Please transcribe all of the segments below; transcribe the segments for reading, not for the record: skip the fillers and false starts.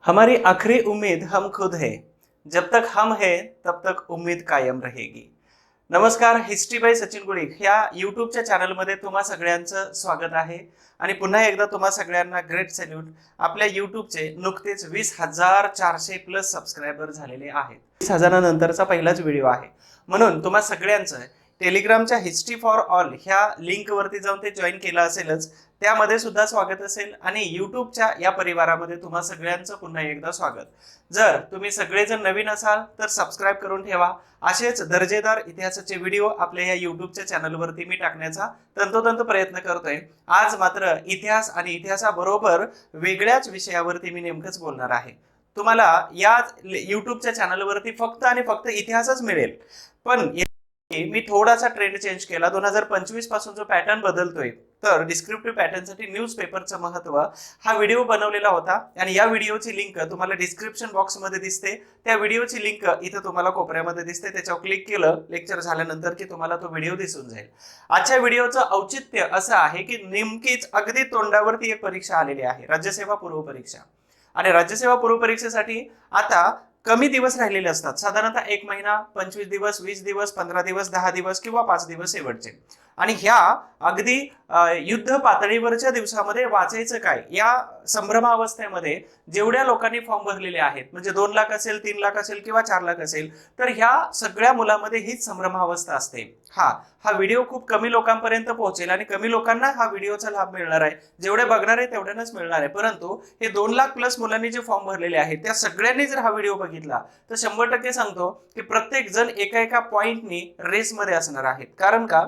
हमारी आखिरी उम्मीद हम खुद है. जब तक हम है तब तक उम्मीद कायम रहेगी. नमस्कार, हिस्ट्री बाय सचिन गुळिक ह्या यूट्यूबच्या चॅनलमध्ये तुम्हा सगळ्यांचं स्वागत आहे. आणि पुन्हा एकदा तुम्हा सगळ्यांना ग्रेट सॅल्यूट. आपल्या यूट्यूबचे नुकतेच 20,400 प्लस सबस्क्रायबर झालेले आहेत. 20,000 नंतरचा पहिलाच व्हिडिओ आहे, म्हणून तुम्हा सगळ्यांचं टेलिग्रामच्या हिस्ट्री फॉर ऑल ह्या लिंक वरती जाऊन ते जॉईन केलं असेलच, त्यामध्ये सुद्धा स्वागत असेल. आणि यूट्यूबच्या या परिवारामध्ये तुम्हा सगळ्यांचं पुन्हा एकदा स्वागत. जर तुम्ही सगळेजण नवीन असाल तर सबस्क्राईब करून ठेवा. असेच दर्जेदार इतिहासाचे व्हिडिओ आपल्या या यूट्यूबच्या चॅनलवरती मी टाकण्याचा तंतोतंत प्रयत्न करतोय. आज मात्र इतिहास आणि इतिहासाबरोबर वेगळ्याच विषयावरती मी नेमकंच बोलणार आहे. तुम्हाला या यूट्यूबच्या चॅनलवरती फक्त आणि फक्त इतिहासच मिळेल, पण मी थोडासा ट्रेंड चेंज केला. 2025 पासून जो पॅटर्न बदलतोय, तर डिस्क्रिप्टिव्ह पॅटर्नसाठी न्यूजपेपरचं महत्व हा व्हिडिओ बनवलेला होता. आणि या व्हिडिओची लिंक तुम्हाला डिस्क्रिप्शन बॉक्समध्ये दिसते. त्या व्हिडिओची लिंक इथं तुम्हाला कोपऱ्यामध्ये दिसते. त्याच्यावर क्लिक केलं लेक्चर झाल्यानंतर की तुम्हाला तो व्हिडिओ दिसून जाईल. आजच्या व्हिडिओचं औचित्य असं आहे की नेमकीच अगदी तोंडावरती एक परीक्षा आलेली आहे, राज्यसेवा पूर्व परीक्षा. आणि राज्यसेवा पूर्व परीक्षेसाठी आता कमी दिवस राहिलेले असतात. साधारणतः 1 महिना, 25 दिवस, 20 दिवस, 15 दिवस, 10 दिवस किंवा 5 दिवस शेवटचे. आणि ह्या अगदी युद्ध पातळीवरच्या दिवसामध्ये वाचायचं काय, या संभ्रमावस्थेमध्ये जेवढ्या लोकांनी फॉर्म भरलेले आहेत, म्हणजे 2 लाख असेल, 3 लाख असेल किंवा 4 लाख असेल, तर ह्या सगळ्या मुलांमध्ये हीच संभ्रमावस्था असते. हा व्हिडिओ खूप कमी लोकांपर्यंत पोहोचेल आणि कमी लोकांना हा व्हिडिओचा लाभ मिळणार आहे. जेवढे बघणार आहे तेवढ्यांनाच मिळणार आहे. परंतु हे 2 लाख प्लस मुलांनी जे फॉर्म भरलेले आहेत त्या सगळ्यांनी जर हा व्हिडिओ बघितला तर 100% सांगतो की प्रत्येक जण एका एका पॉइंटनी रेसमध्ये असणार आहेत. कारण का,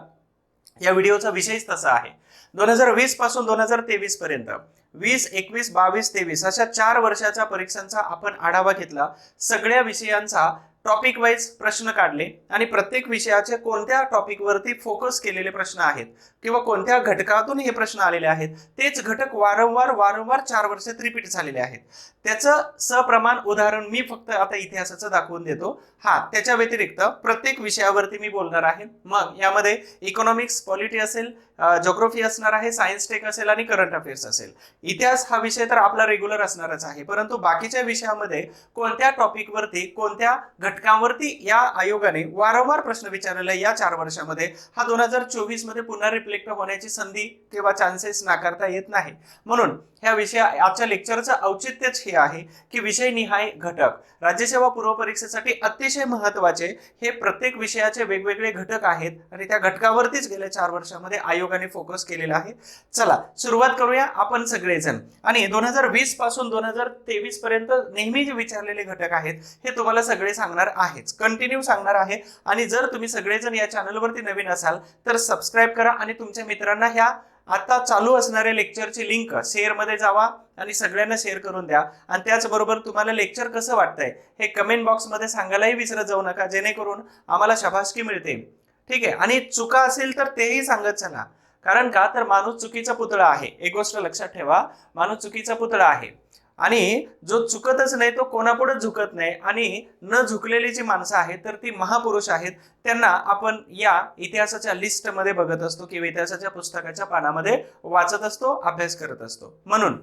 या व्हिडिओचा विषयच तसा आहे. 2020 पासून 2023 पर्यंत 20, 21, 22, 23 अशा 4 वर्षाच्या परीक्षांचा आपण आढावा घेतला. सगळ्या विषयांचा टॉपिक वाईज प्रश्न काढले आणि प्रत्येक विषयाचे कोणत्या टॉपिकवरती फोकस केलेले प्रश्न आहेत किंवा कोणत्या घटकातून हे प्रश्न आलेले आहेत, तेच घटक वारंवार 4 वर्षात रिपीट झालेले आहेत. त्याचं सप्रमाण उदाहरण मी फक्त आता इतिहासाचं दाखवून देतो. त्याच्या व्यतिरिक्त प्रत्येक विषयावरती मी बोलणार आहे. मग यामध्ये इकॉनॉमिक्स, पॉलिटी असेल, ज्योग्राफी असणार आहे, सायन्स टेक असेल आणि करंट अफेअर्स असेल. इतिहास हा विषय तर आपला रेग्युलर असणारच आहे, परंतु बाकीच्या विषयामध्ये कोणत्या टॉपिकवरती, कोणत्या घटकांवरती या आयोगाने वारंवार प्रश्न विचारलेला या 4 वर्षामध्ये, हा 2024 मध्ये पुन्हा रिफ्लेक्ट होण्याची संधी किंवा चान्सेस नाकारता येत नाही. म्हणून ह्या आजच्या लेक्चरचं औचित्यच हे आहे की विषयनिहाय घटक, राज्यसेवा पूर्व परीक्षेसाठी अतिशय महत्त्वाचे हे प्रत्येक विषयाचे वेगवेगळे घटक आहेत आणि त्या घटकावरतीच गेल्या 4 वर्षामध्ये आयोगाने फोकस केलेला आहे. चला सुरुवात करूया आपण सगळेजण. आणि 2020 पासून 2023 पर्यंत नेहमी जे विचारलेले घटक आहेत हे तुम्हाला सगळे सांगणार आहेच, कंटिन्यू सांगणार आहे. आणि जर तुम्ही सगळेजण या चॅनलवरती नवीन असाल तर सबस्क्राईब करा आणि तुमच्या मित्रांना ह्या आता चालू असणाऱ्या लेक्चरची लिंक शेअर मध्ये जावा आणि सगळ्यांना शेअर करून द्या. आणि त्याचबरोबर तुम्हाला लेक्चर कसं वाटतंय हे कमेंट बॉक्समध्ये सांगायलाही विसरत जाऊ नका, जेणेकरून आम्हाला शाबासकी मिळते. ठीक आहे. आणि चुका असेल तर तेही सांगत चला. कारण का, तर माणूस चुकीचा पुतळा आहे. एक गोष्ट लक्षात ठेवा, माणूस चुकीचा पुतळा आहे आणि जो चुकतच नाही तो कोणापुढे झुकत नाही. आणि न झुकलेली जी माणसं आहेत तर ती महापुरुष आहेत. त्यांना आपण या इतिहासाच्या लिस्टमध्ये बघत असतो किंवा इतिहासाच्या पुस्तकाच्या पानामध्ये वाचत असतो, अभ्यास करत असतो. म्हणून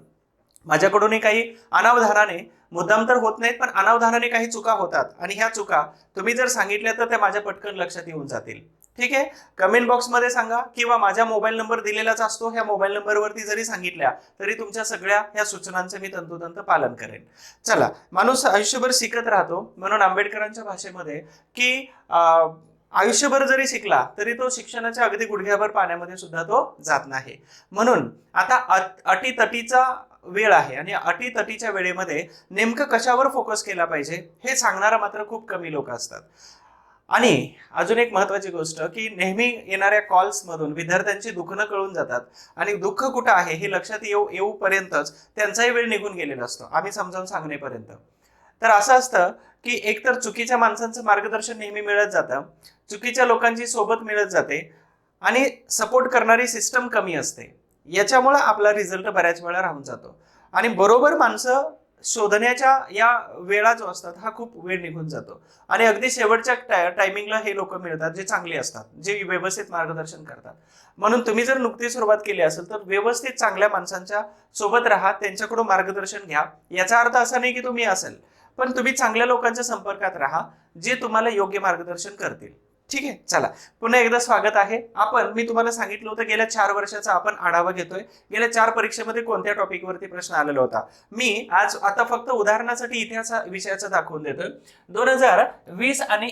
माझ्याकडूनही काही अनावधानाने, मुद्दाम तर होत नाहीत पण अनावधानाने काही चुका होतात. आणि ह्या चुका तुम्ही जर सांगितल्या तर त्या माझ्या पटकन लक्षात येऊन जातील. ठीक आहे. कमेंट बॉक्समध्ये सांगा किंवा माझा मोबाईल नंबर दिलेलाच असतो, ह्या मोबाईल नंबरवरती जरी सांगितल्या तरी तुमच्या सगळ्या ह्या सूचनांचं मी तंतोतंत पालन करेन. चला, माणूस आयुष्यभर शिकत राहतो. म्हणून आंबेडकरांच्या भाषेमध्ये की आयुष्यभर जरी शिकला तरी तो शिक्षणाच्या अगदी गुडघ्याभर पाण्यामध्ये सुद्धा तो जात नाही. म्हणून आता अटीतटीचा वेळ आहे आणि अटीतटीच्या वेळेमध्ये नेमकं कशावर फोकस केला पाहिजे हे सांगणारा मात्र खूप कमी लोक असतात. आणि अजून एक महत्वाची गोष्ट की नेहमी येणाऱ्या कॉल्स मधून विद्यार्थ्यांची दुःखनं कळून जातात आणि दुःख कुठं आहे हे लक्षात येऊपर्यंतच त्यांचाही वेळ निघून गेलेला असतो, आम्ही समजावून सांगण्यापर्यंत. तर असं असतं की एकतर चुकीच्या माणसांचं मार्गदर्शन नेहमी मिळत जातं, चुकीच्या लोकांची सोबत मिळत जाते आणि सपोर्ट करणारी सिस्टम कमी असते. याच्यामुळे आपला रिझल्ट बऱ्याच वेळा राहून जातो. आणि बरोबर माणसं शोधण्याच्या या वेळा जो असतात हा खूप वेळ निघून जातो आणि अगदी शेवटच्या टायमिंगला हे लोक मिळतात जे चांगले असतात, जे व्यवस्थित मार्गदर्शन करतात. म्हणून तुम्ही जर नुकतीच सुरुवात केली असेल तर व्यवस्थित चांगल्या माणसांच्या सोबत राहा, त्यांच्याकडून मार्गदर्शन घ्या. याचा अर्थ असा नाही की तुम्ही असेल, पण तुम्ही चांगल्या लोकांच्या संपर्कात राहा जे तुम्हाला योग्य मार्गदर्शन करतील. ठीक आहे, चला पुन्हा एकदा स्वागत आहे. मी तुम्हाला सांगितलं होतं गेल्या 4 वर्षाचा आपण आढावा घेतोय. गेल्या 4 परीक्षेमध्ये कोणत्या टॉपिकवरती प्रश्न आलेला होता. मी आज आता फक्त उदाहरणासाठी इतिहास विषयाचं दाखवून देतोय. 2020 आणि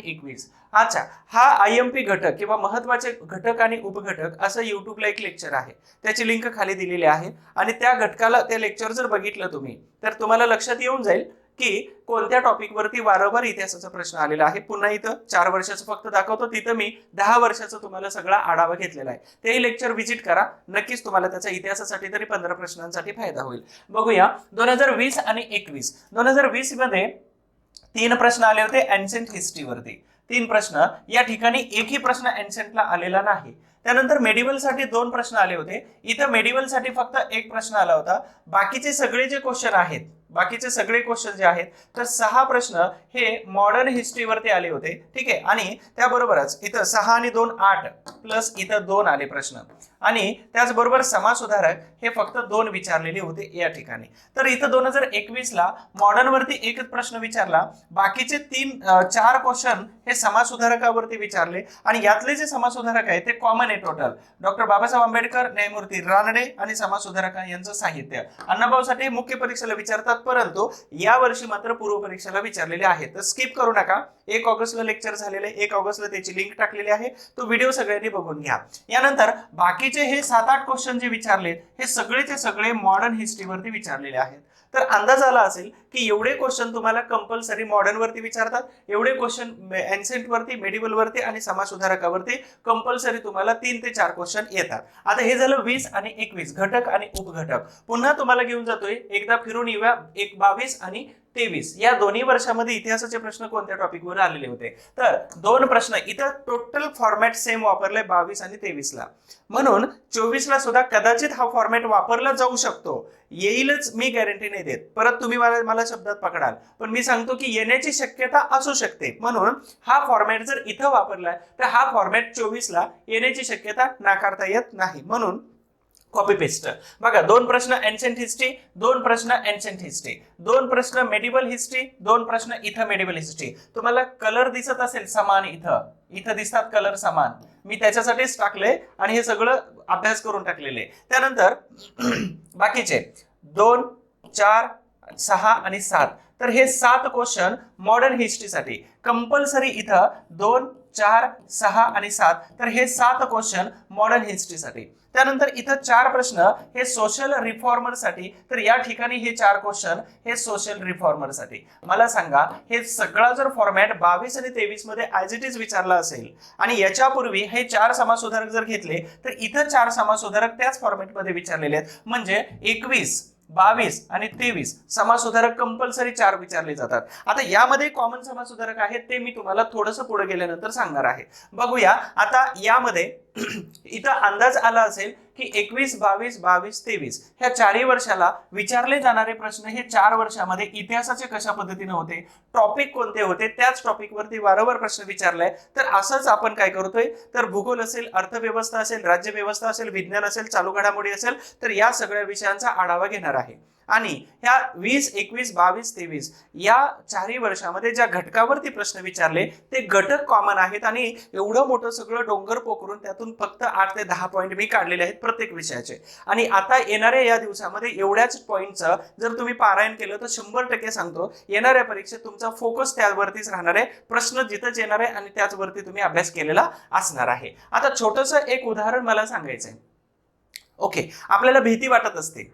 21 अच्छा, हा IMP घटक किंवा महत्वाचे घटक आणि उपघटक असं युट्यूबला एक लेक्चर आहे, त्याची लिंक खाली दिलेली आहे आणि त्या घटकाला ते लेक्चर जर बघितलं तुम्ही तर तुम्हाला लक्षात येऊन जाईल की कोणत्या टॉपिक वरती वारंवार इतिहासाचा प्रश्न आलेला आहे. पुन्हा इथं 4 वर्षाचं फक्त दाखवतो, तिथं मी 10 वर्षाचा तुम्हाला सगळा आढावा घेतलेला आहे. तेही लेक्चर व्हिजिट करा, नक्कीच तुम्हाला त्याचा इतिहासासाठी तरी 15 प्रश्नांसाठी फायदा होईल. बघूया 2020 आणि 21. 2020 मध्ये 3 प्रश्न आले होते एन्शंट हिस्ट्रीवरती. 3 प्रश्न, या ठिकाणी एकही प्रश्न एन्शंटला आलेला नाही. त्यानंतर मेडिवल साठी 2 प्रश्न आले होते. इथं मेडिवल साठी फक्त 1 प्रश्न आला होता. बाकीचे सगळे जे क्वेश्चन आहेत, बाकीचे सगळे क्वेश्चन जे आहेत तर 6 प्रश्न हे मॉडर्न हिस्ट्रीवरती आले होते. ठीक आहे, आणि त्याबरोबरच इथं 6 आणि 2 8 प्लस इथं 2 आले प्रश्न आणि त्याचबरोबर समाजसुधारक हे फक्त 2 विचारलेले होते या ठिकाणी. तर इथं 2021 ला मॉडर्न वरती एकच प्रश्न विचारला, बाकीचे 4 क्वेश्चन हे समाजसुधारकावरती विचारले आणि यातले जे समाजसुधारक आहे ते कॉमन आहे टोटल. डॉक्टर बाबासाहेब आंबेडकर, न्यायमूर्ती रानडे आणि समाजसुधारक यांचं साहित्य. अण्णाभाऊसाठी मुख्य परीक्षेला विचारतात, परंतु या वर्षी मात्र पूर्व परीक्षेला विचारलेले आहेत. तर स्किप करू नका. 1 ऑगस्टला लेक्चर झालेले, 1 ऑगस्टला त्याची लिंक टाकलेली आहे, तो व्हिडिओ सगळ्यांनी बघून घ्या. यानंतर बाकीचे हे 7-8 क्वेश्चन जे विचारले हे सगळेचे सगळे मॉडर्न हिस्ट्रीवरती विचारलेले आहेत. तर अंदाज आला असेल की एवढे क्वेश्चन तुम्हाला कंपल्सरी मॉडर्न वरती विचारतात, एवढे क्वेश्चन एन्शंट वरती, मेडिवल वरती आणि समाजसुधारकावरती कंपल्सरी तुम्हाला 3 ते 4 क्वेश्चन येतात. आता हे झालं 20 आणि 21 घटक आणि उपघटक. पुन्हा तुम्हाला घेऊन जातोय, एकदा फिरून येऊया 22 आणि 23 या दोन्ही वर्षामध्ये इतिहासाचे प्रश्न कोणत्या टॉपिकवर आलेले होते. तर 2 प्रश्न इथं टोटल फॉर्मॅट सेम वापरलाय 22 आणि 23 ला, म्हणून 24 ला सुद्धा कदाचित हा फॉर्मॅट वापरला जाऊ शकतो. येईलच मी गॅरंटी नाही देत, परत तुम्ही मला शब्दात पकडाल, पण मी सांगतो की येण्याची शक्यता असू शकते. म्हणून हा फॉर्मॅट जर इथं वापरलाय तर हा फॉर्मॅट 24 ला येण्याची शक्यता नाकारता येत नाही. म्हणून कॉपी पेस्ट बघा, 2 प्रश्न एन्शंट हिस्ट्री, 2 प्रश्न एन्शंट हिस्ट्री, 2 प्रश्न मेडिवल हिस्ट्री, 2 प्रश्न इथं मेडिवल हिस्ट्री. तुम्हाला कलर दिसत असेल समान, इथं दिसतात कलर समान, मी त्याच्यासाठीच टाकले आणि हे सगळं अभ्यास करून टाकलेले. त्यानंतर बाकीचे 2 4 6 आणि 7, तर हे 7 क्वेश्चन मॉडर्न हिस्ट्रीसाठी कंपल्सरी. इथं 2 4 6 आणि 7, तर हे 7 क्वेश्चन मॉडर्न हिस्ट्रीसाठी. त्यानंतर इथं 4 प्रश्न हे सोशल रिफॉर्मर साठी, तर या ठिकाणी हे 4 क्वेश्चन हे सोशल रिफॉर्मर साठी. मला सांगा, हे सगळा जर फॉर्मॅट 22 आणि 23 मध्ये ऍज इट इज विचारला असेल आणि याच्यापूर्वी हे 4 समाजसुधारक जर घेतले तर इथं 4 समाजसुधारक त्याच फॉर्मॅट मध्ये विचारलेले आहेत, म्हणजे 21 22 आणि 23 समाजसुधारक कंपल्सरी 4 विचारले जातात. आता यामध्ये कॉमन समाजसुधारक आहेत, ते मी तुम्हाला थोडंसं पुढे गेल्यानंतर सांगणार आहे. बघूया आता यामध्ये इथं अंदाज आला असेल की 21 22 22 23 ह्या 4ही वर्षाला विचारले जाणारे प्रश्न हे 4 वर्षामध्ये इतिहासाचे कशा पद्धतीने होते, टॉपिक कोणते होते, त्याच टॉपिक वरती वारंवार प्रश्न विचारलाय. तर असंच आपण काय करतोय, तर भूगोल असेल, अर्थव्यवस्था असेल, राज्यव्यवस्था असेल, विज्ञान असेल, चालू घडामोडी असेल, तर या सगळ्या विषयांचा आढावा घेणार आहे. आणि ह्या 20 21 22 23 या 4ही वर्षामध्ये ज्या घटकावरती प्रश्न विचारले ते घटक कॉमन आहेत आणि एवढं मोठं सगळं डोंगर पोकरून त्यातून फक्त 8 ते 10 पॉईंट मी काढलेले आहेत प्रत्येक विषयाचे. आणि आता येणाऱ्या या दिवसामध्ये एवढ्याच पॉईंटचं जर तुम्ही पारायण केलं तर 100% सांगतो येणाऱ्या परीक्षेत तुमचा फोकस त्यावरतीच राहणार आहे, प्रश्न जिथंच येणार आहे आणि त्याचवरती तुम्ही अभ्यास केलेला असणार आहे. आता छोटंसं एक उदाहरण मला सांगायचंय. ओके, आपल्याला भीती वाटत असते,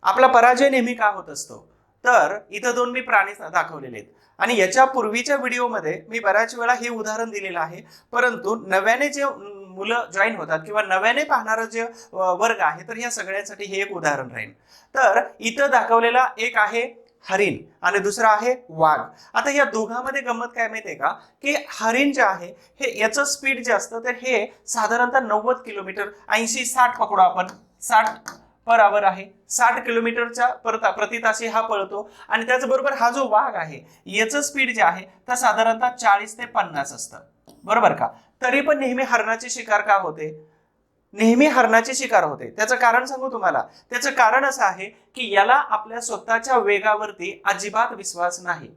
आपला पराजय नेहमी का होत असतो, तर इथं 2 मी प्राणी दाखवलेले आहेत आणि याच्या पूर्वीच्या व्हिडिओमध्ये मी बऱ्याच वेळा हे उदाहरण दिलेलं आहे, परंतु नव्याने जे मुलं जॉईन होतात किंवा नव्याने पाहणारा जे वर्ग आहे तर या सगळ्यांसाठी हे एक उदाहरण राहील. तर इथं दाखवलेला एक आहे हरिण आणि दुसरा आहे वाघ. आता या दोघांमध्ये गंमत काय माहितीये का, की हरिण जे आहे हे याचं स्पीड जे असतं तर हे साधारणतः 90 किलोमीटर 80 60 पकडू आपण, 60 पर आवर आहे, 60 किलोमीटरच्या प्रति तासी हा पळतो. आणि त्याचबरोबर हा जो वाघ आहे याचं स्पीड जे आहे तर साधारणतः 40 ते 50 असतं, बरोबर का. तरी पण नेहमी हरणाची शिकार का होते, नेहमी हरणाची शिकार होते. त्याचं कारण सांगू तुम्हाला. त्याचं कारण असं आहे की याला आपल्या स्वतःच्या वेगावरती अजिबात विश्वास नाही.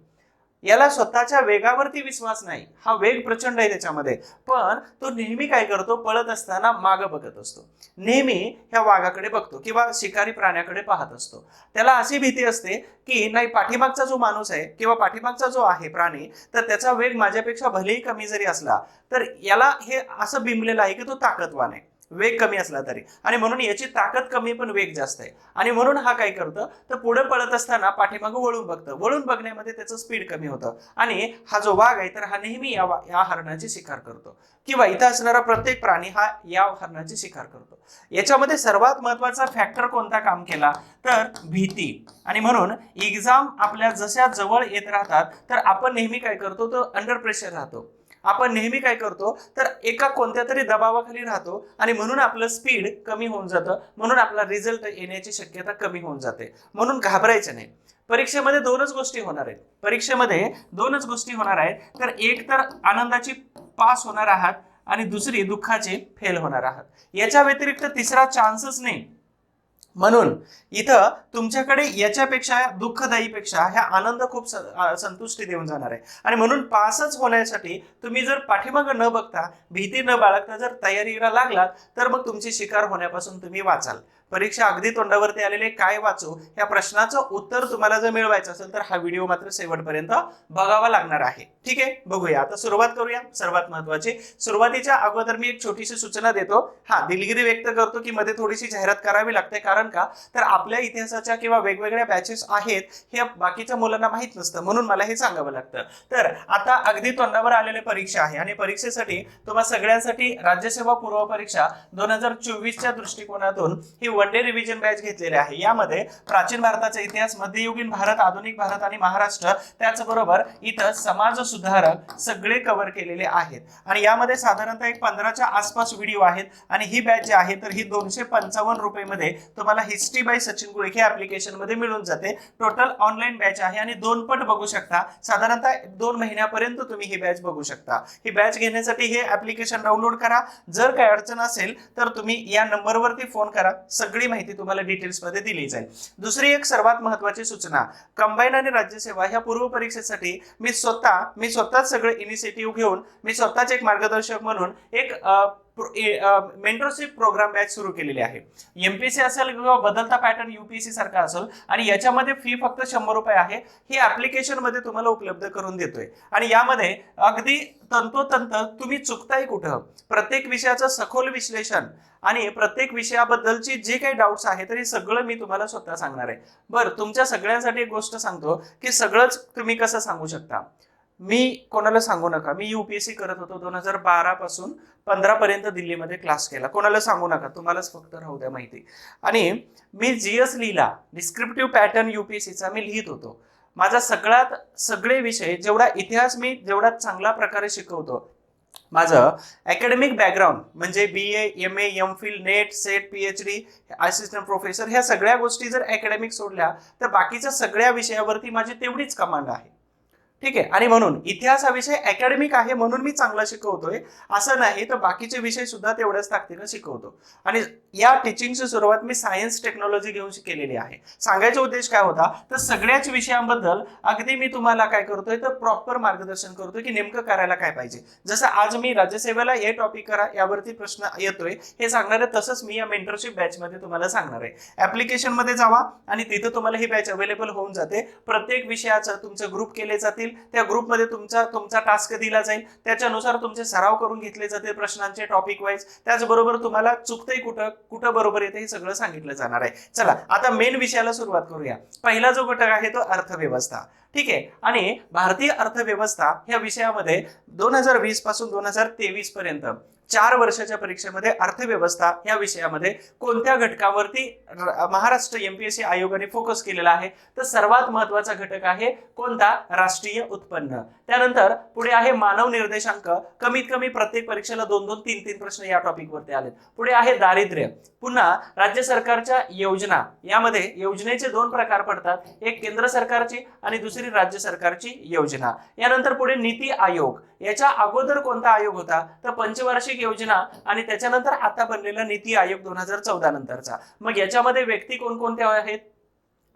याला स्वतःच्या वेगावरती विश्वास नाही. हा वेग प्रचंड आहे त्याच्यामध्ये, पण तो नेहमी काय करतो, पळत असताना मागं बघत असतो. नेहमी ह्या वाघाकडे बघतो किंवा शिकारी प्राण्याकडे पाहत असतो. त्याला अशी भीती असते की नाही, पाठीमागचा जो माणूस आहे किंवा पाठीमागचा जो आहे प्राणी, तर त्याचा वेग माझ्यापेक्षा भलेही कमी जरी असला तर याला हे असं बिंबलेलं आहे की तो ताकदवान आहे, वेग कमी असला तरी. आणि म्हणून याची ताकद कमी पण वेग जास्त आहे. आणि म्हणून हा काय करतं, तर पुढे पळत असताना पाठीमागं वळून बघतं. वळून बघण्यामध्ये त्याचं स्पीड कमी होतं. आणि हा जो वाघ आहे तर हा नेहमी या हरणाची शिकार करतो, किंवा इथं असणारा प्रत्येक प्राणी हा या हरणाची शिकार करतो. याच्यामध्ये सर्वात महत्वाचा फॅक्टर कोणता काम केला, तर भीती. आणि म्हणून एक्झाम आपल्या जशा जवळ येत राहतात तर आपण नेहमी काय करतो, तर अंडर प्रेशर राहतो. आपण नेहमी काय करतो, तर एका कोणत्या तरी दबावाखाली राहतो. आणि म्हणून आपलं स्पीड कमी होऊन जातं, म्हणून आपला रिझल्ट येण्याची शक्यता कमी होऊन जाते. म्हणून घाबरायचं नाही. परीक्षेमध्ये दोनच गोष्टी होणार आहेत. परीक्षेमध्ये दोनच गोष्टी होणार आहेत. तर एक तर आनंदाची पास होणार आहात आणि दुसरी दुःखाची फेल होणार आहात. याच्या व्यतिरिक्त तिसरा चान्सच नाही. म्हणून इथं तुमच्याकडे याच्यापेक्षा, दुःखदायीपेक्षा ह्या आनंद खूप संतुष्टी देऊन जाणार आहे. आणि म्हणून पासच होण्यासाठी तुम्ही जर पाठीमागं न बघता, भीती न बाळगता जर तयारीला लागलात तर मग तुमची शिकार होण्यापासून तुम्ही वाचाल. परीक्षा अगदी तोंडावरती आलेले काय वाचू या प्रश्नाचं उत्तर तुम्हाला जर मिळवायचं असेल तर हा व्हिडिओ मात्र शेवटपर्यंत बघावा लागणार आहे. ठीक आहे, बघूया. आता सुरुवात करूया. सर्वात महत्वाची, सुरुवातीच्या अगोदर मी एक छोटीशी सूचना देतो. दिलगिरी व्यक्त करतो की मध्ये थोडीशी जाहिरात करावी लागते. कारण का, तर आपल्या इतिहासाच्या किंवा वेगवेगळ्या बॅचेस आहेत हे बाकीच्या मुलांना माहित नसतं, म्हणून मला हे सांगावं लागतं. तर आता अगदी तोंडावर आलेले परीक्षा आहे आणि परीक्षेसाठी तुम्हा सगळ्यांसाठी राज्यसेवा पूर्व परीक्षा 2024च्या दृष्टिकोनातून ही वन डे रिव्हिजन बॅच घेतलेली आहे. यामध्ये प्राचीन भारताचा इतिहास, मध्ययुगीन भारत, आधुनिक भारत आणि महाराष्ट्र, त्याचबरोबर इथं समाज सुधारक सगळे कव्हर केलेले आहेत. आणि यामध्ये साधारणतः एक 15च्या आसपास व्हिडिओ आहेत. आणि ही बॅच जी आहे तर ही 255 रुपये मध्ये तुम्हाला हिस्ट्री बाय सचिन गुळिक हे ऍप्लिकेशन मध्ये मिळून जाते. टोटल ऑनलाईन बॅच आहे आणि 2 पट बघू शकता. साधारणतः 2 महिन्यापर्यंत तुम्ही ही बॅच बघू शकता. ही बॅच घेण्यासाठी हे ऍप्लिकेशन डाउनलोड करा. जर काही अडचण असेल तर तुम्ही या नंबरवरती फोन करा. सगळी माहिती तुम्हाला डिटेल्स मध्ये दिली जाईल. दुसरी एक सर्वात महत्वाची सूचना, कंबाईन आणि राज्यसेवा ह्या पूर्व परीक्षेसाठी मी स्वतःच सगळे इनिशिएटिव्ह घेऊन, मी स्वतःच एक मार्गदर्शक म्हणून एक मेंटरशिप प्रोग्राम बॅच सुरू केलेली आहे. एमपीएससी असेल किंवा बदलता पॅटर्न यूपीएससी सारखा असेल, आणि याच्यामध्ये फी फक्त 100 रुपये आहे. ही ऍप्लिकेशन मध्ये तुम्हाला उपलब्ध करून देतोय. आणि यामध्ये अगदी तंतोतंत तुम्ही चुकताय कुठं, प्रत्येक विषयाचं सखोल विश्लेषण आणि प्रत्येक विषयाबद्दलची जे काही डाऊट्स आहेत तरी सगळं मी तुम्हाला स्वतः सांगणार आहे. बरं, तुमच्या सगळ्यांसाठी एक गोष्ट सांगतो की सगळंच तुम्ही कसं सांगू शकता. मी कोणाला सांगू नका. मी यूपीएससी करत होतो 2012 पासून 15 पर्यंत दिल्लीमध्ये क्लास केला. कोणाला सांगू नका, तुम्हालाच फक्त राहू द्या माहिती. आणि मी जीएस लिहिला, डिस्क्रिप्टिव्ह पॅटर्न यूपीएससीचा मी लिहित होतो. माझा सगळे विषय, जेवढा इतिहास मी जेवढा चांगल्या प्रकारे शिकवतो, माझं अकॅडमिक बॅकग्राऊंड म्हणजे BA, MA, MPhil, net, set, PhD, assistant professor, ह्या सगळ्या गोष्टी जर अकॅडमिक सोडल्या तर बाकीच्या सगळ्या विषयावरती माझी तेवढीच कमांड आहे. ठीक आहे. आणि म्हणून इतिहास हा विषय अकॅडमिक आहे म्हणून मी चांगला शिकवतोय असं नाही, तर बाकीचे विषय सुद्धा तेवढ्याच ताकदीनं शिकवतो. आणि या टीचिंगची सुरुवात मी सायन्स टेक्नॉलॉजी घेऊन केलेली आहे. सांगायचा उद्देश काय होता, तर सगळ्याच विषयांबद्दल अगदी मी तुम्हाला काय करतोय, तर प्रॉपर मार्गदर्शन करतोय की नेमकं करायला काय पाहिजे. जसं आज मी राज्यसेवेला हे टॉपिक करा यावरती प्रश्न येतोय हे सांगणार आहे, तसंच मी या मेंटरशिप बॅच मध्ये तुम्हाला सांगणार आहे. ऍप्लिकेशन मध्ये जावा आणि तिथं तुम्हाला ही बॅच अवेलेबल होऊन जाते. प्रत्येक विषयाचं तुमचे ग्रुप केले जातील. त्या ग्रुपमध्ये तुमचा टास्क दिला जाईल. त्याच्यानुसार तुमचे सराव करून घेतले जाते प्रश्नांचे टॉपिक वाईज. त्याचबरोबर तुम्हाला चुकतंय कुठं बरोबर येते हे सगळं सांगितलं जाणार आहे. चला आता मेन विषयाला सुरुवात करूया. पहिला जो घटक आहे तो अर्थव्यवस्था. ठीक आहे. आणि भारतीय अर्थव्यवस्था ह्या विषयामध्ये 2020 पासून 2023 पर्यंत 4 वर्षाच्या परीक्षेमध्ये अर्थव्यवस्था या विषयामध्ये कोणत्या घटकावरती महाराष्ट्र एमपीएससी आयोगाने फोकस केलेला आहे, तर सर्वात महत्त्वाचा घटक आहे कोणता, राष्ट्रीय उत्पन्न. त्यानंतर पुढे आहे मानव निर्देशांक, कमीत कमी प्रत्येक परीक्षेला 2-2, 3-3 प्रश्न या टॉपिक वरती आले. पुढे आहे दारिद्र्य. पुन्हा राज्य सरकारच्या योजना, यामध्ये योजनेचे 2 प्रकार पडतात, एक केंद्र सरकारची आणि दुसरी राज्य सरकारची योजना. यानंतर पुढे नीती आयोग, याच्या अगोदर कोणता आयोग होता, तर पंचवार्षिक योजना आणि त्याच्यानंतर आता बनलेला नीती आयोग 2014 नंतरचा. मग याच्यामध्ये व्यक्ती कोणकोणते आहेत,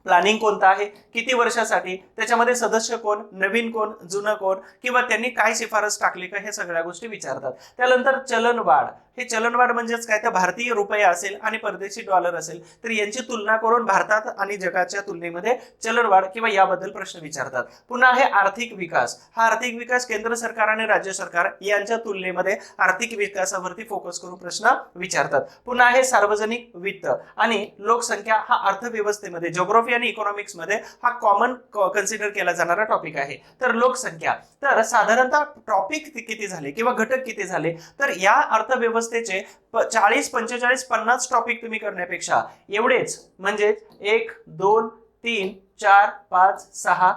प्लॅनिंग कोणता आहे, किती वर्षासाठी, त्याच्यामध्ये सदस्य कोण, नवीन कोण, जुनं कोण, किंवा त्यांनी काय शिफारस टाकली का, हे सगळ्या गोष्टी विचारतात. त्यानंतर चलनवाढ, हे चलनवाढ म्हणजेच काय, तर भारतीय रुपया असेल आणि परदेशी डॉलर असेल तर यांची तुलना करून भारतात आणि जगाच्या तुलनेमध्ये चलनवाढ किंवा याबद्दल प्रश्न विचारतात. पुन्हा आहे आर्थिक विकास, हा आर्थिक विकास केंद्र सरकार आणि राज्य सरकार यांच्या तुलनेमध्ये आर्थिक विकासावरती फोकस करून प्रश्न विचारतात. पुन्हा आहे सार्वजनिक वित्त आणि लोकसंख्या, हा अर्थव्यवस्थेमध्ये जिओग्राफी आणि इकॉनॉमिक्स मध्ये हा कॉमन कन्सिडर केला जाणारा टॉपिक आहे. तर लोकसंख्या, तर साधारणतः टॉपिक किती झाले किंवा घटक किती झाले, तर या अर्थव्यवस्थेचे 40, 45, 50 टॉपिक तुम्ही करण्यापेक्षा एवढेच, म्हणजे 1, 2, 3, 4, 5, 6,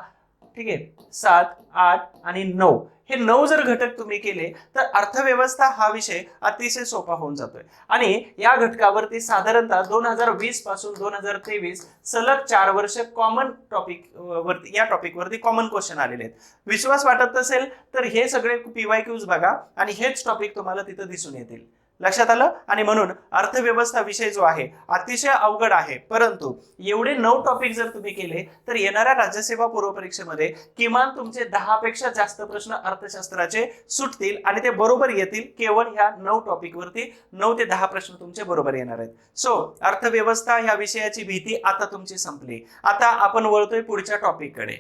ठीक आहे, 7, 8 आणि 9, हे 9 जर घटक तुम्ही केले तर अर्थव्यवस्था हा विषय अतिशय सोपा होऊन जातोय. आणि या घटकावरती साधारणतः 2020 पासून 2023 सलग 4 वर्ष कॉमन टॉपिक वरती, या टॉपिक वरती कॉमन क्वेश्चन आलेले आहेत. विश्वास वाटत नसेल तर हे सगळे PYQs बघा आणि हेच टॉपिक तुम्हाला तिथं दिसून येतील. लक्षात आलं. आणि म्हणून अर्थव्यवस्था विषय जो आहे अतिशय अवघड आहे, परंतु एवढे 9 टॉपिक जर तुम्ही केले तर येणाऱ्या राज्यसेवा पूर्व परीक्षेमध्ये किमान तुमचे 10 पेक्षा जास्त प्रश्न अर्थशास्त्राचे सुटतील आणि ते बरोबर येतील. केवळ ह्या 9 टॉपिक वरती 9 ते 10 प्रश्न तुमचे बरोबर येणार आहेत. सो अर्थव्यवस्था ह्या विषयाची भीती आता तुमची संपली. आता आपण वळतोय पुढच्या टॉपिक कडे.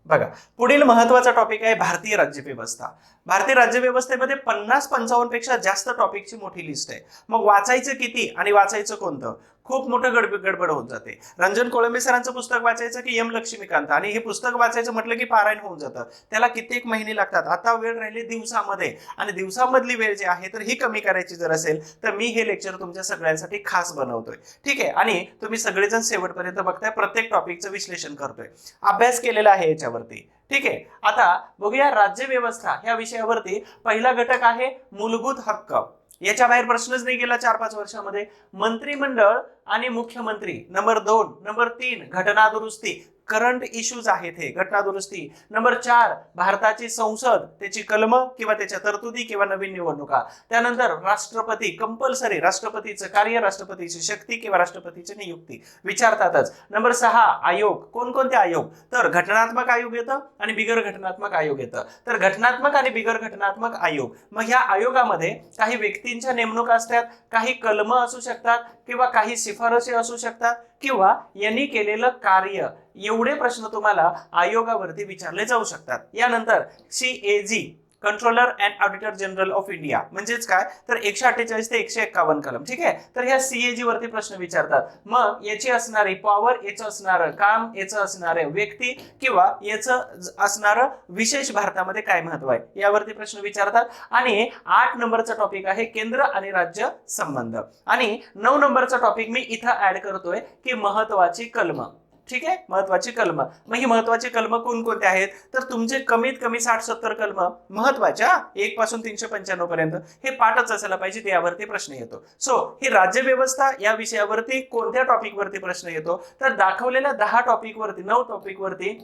बघा, पुढील महत्वाचा टॉपिक आहे भारतीय राज्यव्यवस्था. भारतीय राज्यव्यवस्थेमध्ये 50-55 पेक्षा जास्त टॉपिकची मोठी लिस्ट आहे. मग वाचायचं किती आणि वाचायचं कोणतं, खूप मोठं गडबड होऊन जाते. रंजन कोळंबे सरांचं पुस्तक वाचायचं की एम लक्ष्मीकांत, आणि हे पुस्तक वाचायचं म्हटलं की पारायण होऊन जातं, त्याला कित्येक महिने लागतात. आता वेळ राहिली दिवसामध्ये, आणि दिवसामधली वेळ जी आहे तर ही कमी करायची जर असेल तर मी हे लेक्चर तुमच्या सगळ्यांसाठी खास बनवतोय. ठीक आहे, आणि तुम्ही सगळेजण शेवटपर्यंत बघताय, प्रत्येक टॉपिकचं विश्लेषण करतोय, अभ्यास केलेला आहे याच्यावरती. ठीक आहे, आता बघूया राज्यव्यवस्था ह्या विषयावरती. पहिला घटक आहे मूलभूत हक्क. याच्या बाहेर प्रश्नच नाही गेला 4-5 वर्षामध्ये. मंत्रिमंडळ आणि मुख्यमंत्री. नंबर 2. नंबर 3 घटना दुरुस्ती, करंट इश्यूज आहेत हे, घटना दुरुस्ती. नंबर 4 भारताची संसद, त्याची कलम किंवा त्याच्या तरतुदी किंवा नवीन निवडणुका. त्यानंतर राष्ट्रपती, कंपल्सरी राष्ट्रपतीचं कार्य, राष्ट्रपतीची शक्ती किंवा राष्ट्रपतीची नियुक्ती विचारतातच. नंबर 6 आयोग. कोणकोणते आयोग, तर घटनात्मक आयोग येतं आणि बिगर घटनात्मक आयोग येतं. तर घटनात्मक आणि बिगर घटनात्मक आयोग, मग ह्या आयोगामध्ये काही व्यक्तींच्या नेमणुका असतात, काही कलम असू शकतात किंवा काही शिफारसी असू शकतात किंवा यांनी केलेलं कार्य, एवढे प्रश्न तुम्हाला आयोगावरती विचारले जाऊ शकतात. यानंतर CAG, controller and auditor general of India, म्हणजेच काय, तर 148 ते 151 कलम. ठीक आहे, तर ह्या CAG वरती प्रश्न विचारतात. मग याची असणारी पॉवर, याचं असणारं काम, याचं असणारं व्यक्ती किंवा याचं असणारं विशेष भारतामध्ये काय महत्व आहे, यावरती प्रश्न विचारतात. आणि 8 नंबरचा टॉपिक आहे केंद्र आणि राज्य संबंध. आणि 9 नंबरचा टॉपिक मी इथं ऍड करतोय की महत्वाची कलम. ठीक आहे, महत्वाची कलम. मग ही महत्वाची कलम कोणकोणते आहेत, तर तुमचे कमीत कमी 60-70 कलम महत्वाच्या 1 पासून 395 पर्यंत हे पाठच असायला पाहिजे, त्यावरती प्रश्न येतो. सो ही राज्यव्यवस्था या विषयावरती कोणत्या टॉपिक वरती प्रश्न येतो, तर दाखवलेल्या 10 टॉपिक वरती, 9 टॉपिक वरती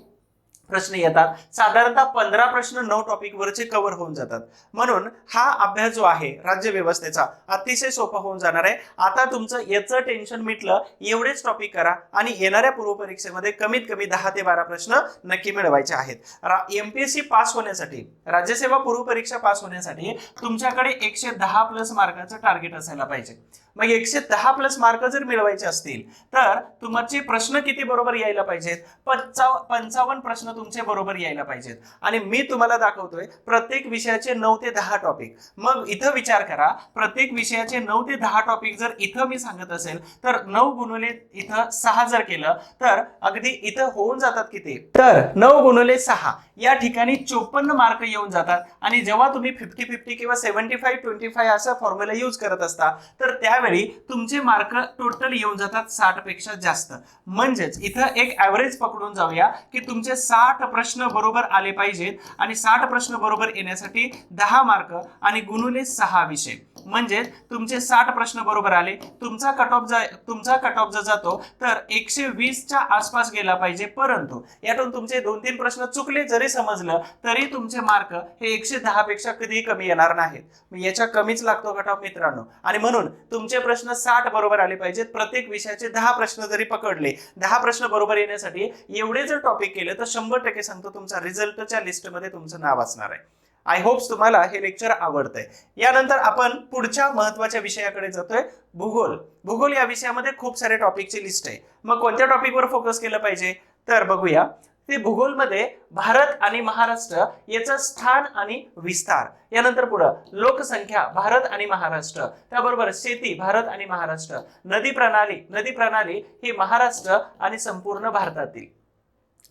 प्रश्न येतात. साधारणतः 15 प्रश्न 9 टॉपिक वरचे कव्हर होऊन जातात. म्हणून हा अभ्यास जो आहे राज्यव्यवस्थेचा अतिशय सोपा होऊन जाणार आहे. आता तुमचं याचं टेन्शन मिटलं, एवढेच टॉपिक करा आणि येणाऱ्या पूर्व परीक्षेमध्ये कमीत कमी 10 ते 12 प्रश्न नक्की मिळवायचे आहेत. MPSC पास होण्यासाठी, राज्यसेवा पूर्व परीक्षा पास होण्यासाठी तुमच्याकडे 110 प्लस मार्काचं टार्गेट असायला पाहिजे. मग 110 प्लस मार्क जर मिळवायचे असतील तर तुमचे प्रश्न किती बरोबर यायला पाहिजेत? 55 प्रश्न तुमचे बरोबर यायला पाहिजेत. आणि मी तुम्हाला दाखवतोय प्रत्येक विषयाचे 9 ते 10 टॉपिक. मग इथं विचार करा, प्रत्येक विषयाचे 9 ते 10 टॉपिक जर इथं मी सांगत असेल तर 9 गुणिले इथं 6 जर केलं तर अगदी इथं होऊन जातात किती? तर 9 गुणिले 6 या ठिकाणी 54 मार्क येऊन जातात. आणि जेव्हा तुम्ही 50-50 किंवा 75-25 असा फॉर्म्युला यूज करत असता तर त्यावेळी तुमचे मार्क टोटल येऊन जातात 60 पेक्षा जास्त. म्हणजेच इथं एक ऍव्हरेज पकडून जाऊया की तुमचे 60 प्रश्न बरोबर आले पाहिजेत. आणि 60 प्रश्न बरोबर येण्यासाठी 10 मार्क आणि गुणिले 6 विषय, म्हणजे तुमचे 60 प्रश्न बरोबर आले. तुमचा कट ऑफ जर जातो तर 120च्या आसपास गेला पाहिजे. परंतु यातून तुमचे 2-3 प्रश्न चुकले जरी समजलं तरी तुमचे मार्क हे 110 पेक्षा कधीही कमी येणार नाहीत. याच्या कमीच लागतो कट ऑफ मित्रांनो. आणि म्हणून तुमचे प्रश्न 60 बरोबर आले पाहिजेत. प्रत्येक विषयाचे 10 प्रश्न जरी पकडले, 10 प्रश्न बरोबर येण्यासाठी एवढे जर टॉपिक केले तर 100% सांगतो तुमचा रिझल्टच्या लिस्टमध्ये तुमचं नाव असणार आहे. आय होप्स तुम्हाला हे लेक्चर आवडतंय. यानंतर आपण पुढच्या महत्वाच्या विषयाकडे जातोय, भूगोल. भूगोल या विषयामध्ये खूप सारे टॉपिकची लिस्ट आहे. मग कोणत्या टॉपिकवर फोकस केलं पाहिजे तर बघूया. ते भूगोलमध्ये भारत आणि महाराष्ट्र याचं स्थान आणि विस्तार, यानंतर पुढं लोकसंख्या भारत आणि महाराष्ट्र, त्याबरोबर शेती भारत आणि महाराष्ट्र, नदी प्रणाली ही महाराष्ट्र आणि संपूर्ण भारतातील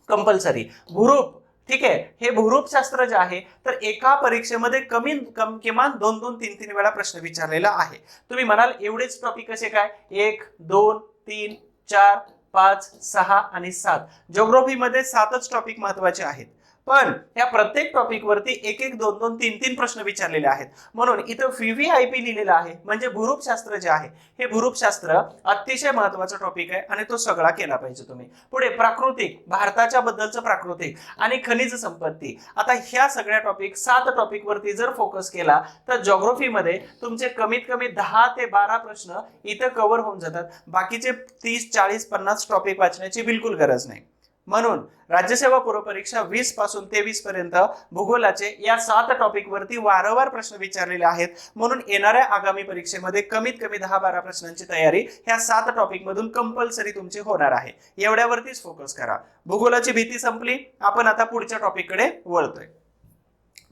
कंपल्सरी, भूरूप. ठीक आहे, हे भूरूप शास्त्र जे आहे तर एका परीक्षेमध्ये किमान 2-2, 3-3 वेळा प्रश्न विचारलेला आहे. तुम्ही म्हणाल एवढेच टॉपिक कसे काय? 1, 2, 3, 4, 5, 6 आणि 7. जिओग्राफीमध्ये 7च टॉपिक महत्वाचे आहेत. पण या प्रत्येक टॉपिक वरती 1-1, 2-2, 3-3 प्रश्न विचारलेले आहेत. म्हणून इथं VVIP लिहिलेलं आहे, म्हणजे भूरूप शास्त्र जे आहे हे भूरूप शास्त्र अतिशय महत्वाचा टॉपिक आहे आणि तो सगळा केला पाहिजे तुम्ही. पुढे प्राकृतिक, भारताच्या बद्दलचं प्राकृतिक आणि खनिज संपत्ती. आता ह्या सगळ्या टॉपिक 7 टॉपिक वरती जर फोकस केला तर जिओग्राफीमध्ये तुमचे कमीत कमी 10 ते 12 प्रश्न इथं कव्हर होऊन जातात. बाकीचे 30, 40, 50 टॉपिक वाचण्याची बिलकुल गरज नाही. म्हणून राज्यसेवा पूर्व परीक्षा 20 पासून ते 20 पर्यंत भूगोलाचे या 7 टॉपिक वरती वारंवार प्रश्न विचारलेले आहेत. म्हणून येणाऱ्या आगामी परीक्षेमध्ये कमीत कमी 10-12 प्रश्नांची तयारी ह्या 7 टॉपिक मधून कंपल्सरी तुमची होणार आहे. एवढ्यावरतीच फोकस करा. भूगोलाची भीती संपली, आपण आता पुढच्या टॉपिक कडे वळतोय.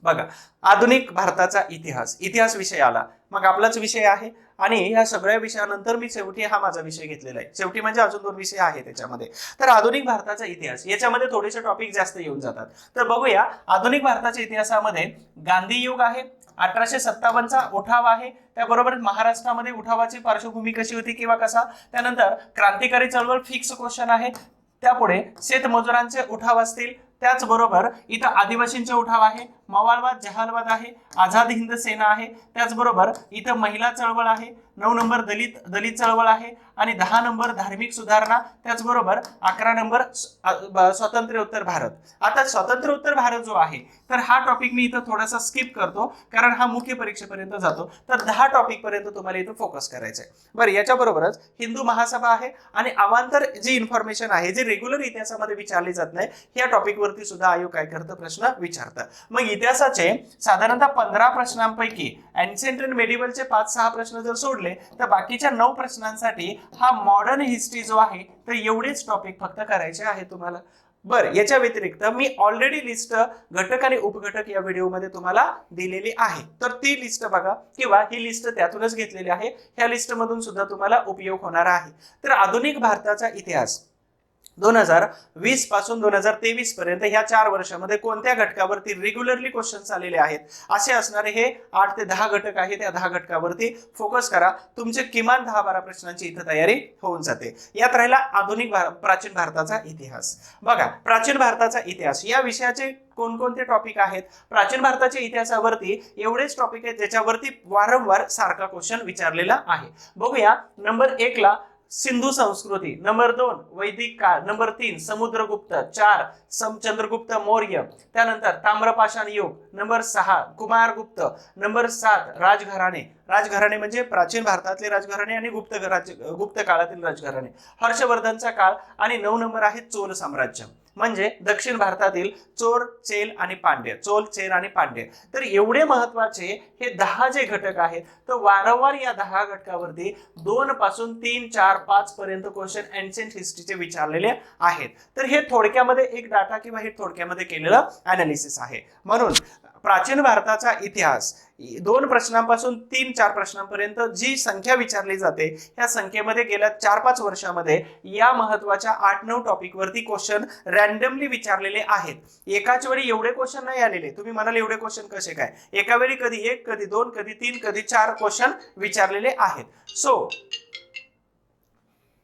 बघा, आधुनिक भारताचा इतिहास विषय आला. मग आपलाच विषय आहे आणि ह्या सगळ्या विषयानंतर मी शेवटी हा माझा विषय घेतलेला आहे. शेवटी म्हणजे अजून 2 विषय आहेत त्याच्यामध्ये. तर आधुनिक भारताचा इतिहास याच्यामध्ये थोडेसे टॉपिक जास्त येऊन जातात. तर बघूया, आधुनिक भारताच्या इतिहासामध्ये गांधी युग आहे, 1857चा उठाव आहे, त्याबरोबर महाराष्ट्रामध्ये उठावाची पार्श्वभूमी कशी होती किंवा कसा, त्यानंतर क्रांतिकारी चळवळ फिक्स क्वेश्चन आहे, त्यापुढे शेतमजुरांचे उठाव असतील, त्याचबरोबर इथं आदिवासींचे उठाव आहे, मवाळवाद जहालवाद आहे, आझाद हिंद सेना आहे, त्याचबरोबर इथं महिला चळवळ आहे, 9 नंबर दलित चळवळ आहे आणि 10 नंबर धार्मिक सुधारणा, त्याचबरोबर 11 नंबर स्वातंत्र्योत्तर भारत. आता स्वातंत्र्योत्तर भारत जो आहे तर हा टॉपिक मी इथं थोडासा स्किप करतो कारण हा मुख्य परीक्षेपर्यंत जातो. तर 10 टॉपिक पर्यंत तुम्हाला इथं फोकस करायचं आहे. बरं, याच्याबरोबरच हिंदू महासभा आहे आणि अवांतर जी इन्फॉर्मेशन आहे जी रेग्युलर इतिहासामध्ये विचारली जात नाही, या टॉपिक वरती सुद्धा आयोग काय करतं, प्रश्न विचारतं. मग इतिहासाचे साधारणतः 15 प्रश्नांपैकी एन्शियंट अँड मेडिवलचे 5-6 प्रश्न जर सोडले तर बाकीच्या 9 प्रश्नांसाठी हा मॉडर्न हिस्ट्री जो आहे तर एवढेच टॉपिक फक्त करायचे आहे तुम्हाला. बरं, याच्या व्यतिरिक्त मी ऑलरेडी लिस्ट घटक आणि उपघटक या व्हिडिओमध्ये तुम्हाला दिलेली आहे. तर ती लिस्ट बघा किंवा ही लिस्ट त्यातूनच घेतलेली आहे. ह्या लिस्ट मधून सुद्धा तुम्हाला उपयोग होणार आहे. तर आधुनिक भारताचा इतिहास 2020 पासून 2023 पर्यंत ह्या 4 वर्षामध्ये कोणत्या घटकावरती रेग्युलरली क्वेश्चन्स आलेले आहेत असे असणारे हे 8 ते 10 घटक आहेत. त्या 10 घटकावरती फोकस करा, तुमचे किमान 10-12 प्रश्नांची इथं तयारी होऊन जाते. यात राहिला आधुनिक प्राचीन भारताचा इतिहास. बघा, प्राचीन भारताचा इतिहास या विषयाचे कोणकोणते टॉपिक आहेत? प्राचीन भारताच्या इतिहासावरती एवढेच टॉपिक आहेत ज्याच्यावरती वारंवार सारखा क्वेश्चन विचारलेला आहे. बघूया, नंबर 1 ला सिंधू संस्कृती, नंबर 2 वैदिक काळ, नंबर 3 समुद्रगुप्त, 4 चंद्रगुप्त मौर्य, त्यानंतर ताम्रपाषाण युग, नंबर 6 कुमारगुप्त, नंबर 7 राजघराणे म्हणजे प्राचीन भारतातले राजघराणे आणि गुप्त काळातील राजघराणे, हर्षवर्धनचा काळ आणि 9 नंबर आहे चोल साम्राज्य. म्हणजे दक्षिण भारतातील चोर, चेल आणि पांड्य, चोल, चेर आणि पांड्य. तर एवढे महत्वाचे हे 10 जे घटक आहेत, तर वारंवार या 10 घटकावरती 2 पासून 3, 4, 5 पर्यंत क्वेश्चन एन्शियंट हिस्ट्रीचे विचारलेले आहेत. तर हे थोडक्यामध्ये एक डाटा किंवा हे थोडक्यामध्ये केलेलं अनालिसिस आहे. म्हणून प्राचीन भारताचा इतिहास 2 प्रश्नांपासून 3-4 प्रश्नांपर्यंत जी संख्या विचारली जाते, या संख्येमध्ये गेल्या 4-5 वर्षामध्ये या महत्वाच्या 8-9 टॉपिक वरती क्वेश्चन रॅन्डमली विचारलेले आहेत. एकाच वेळी एवढे क्वेश्चन नाही आलेले. तुम्ही म्हणाल एवढे क्वेश्चन कसे काय? एका वेळी कधी 1, कधी 2, कधी 3, कधी 4 क्वेश्चन विचारलेले आहेत. सो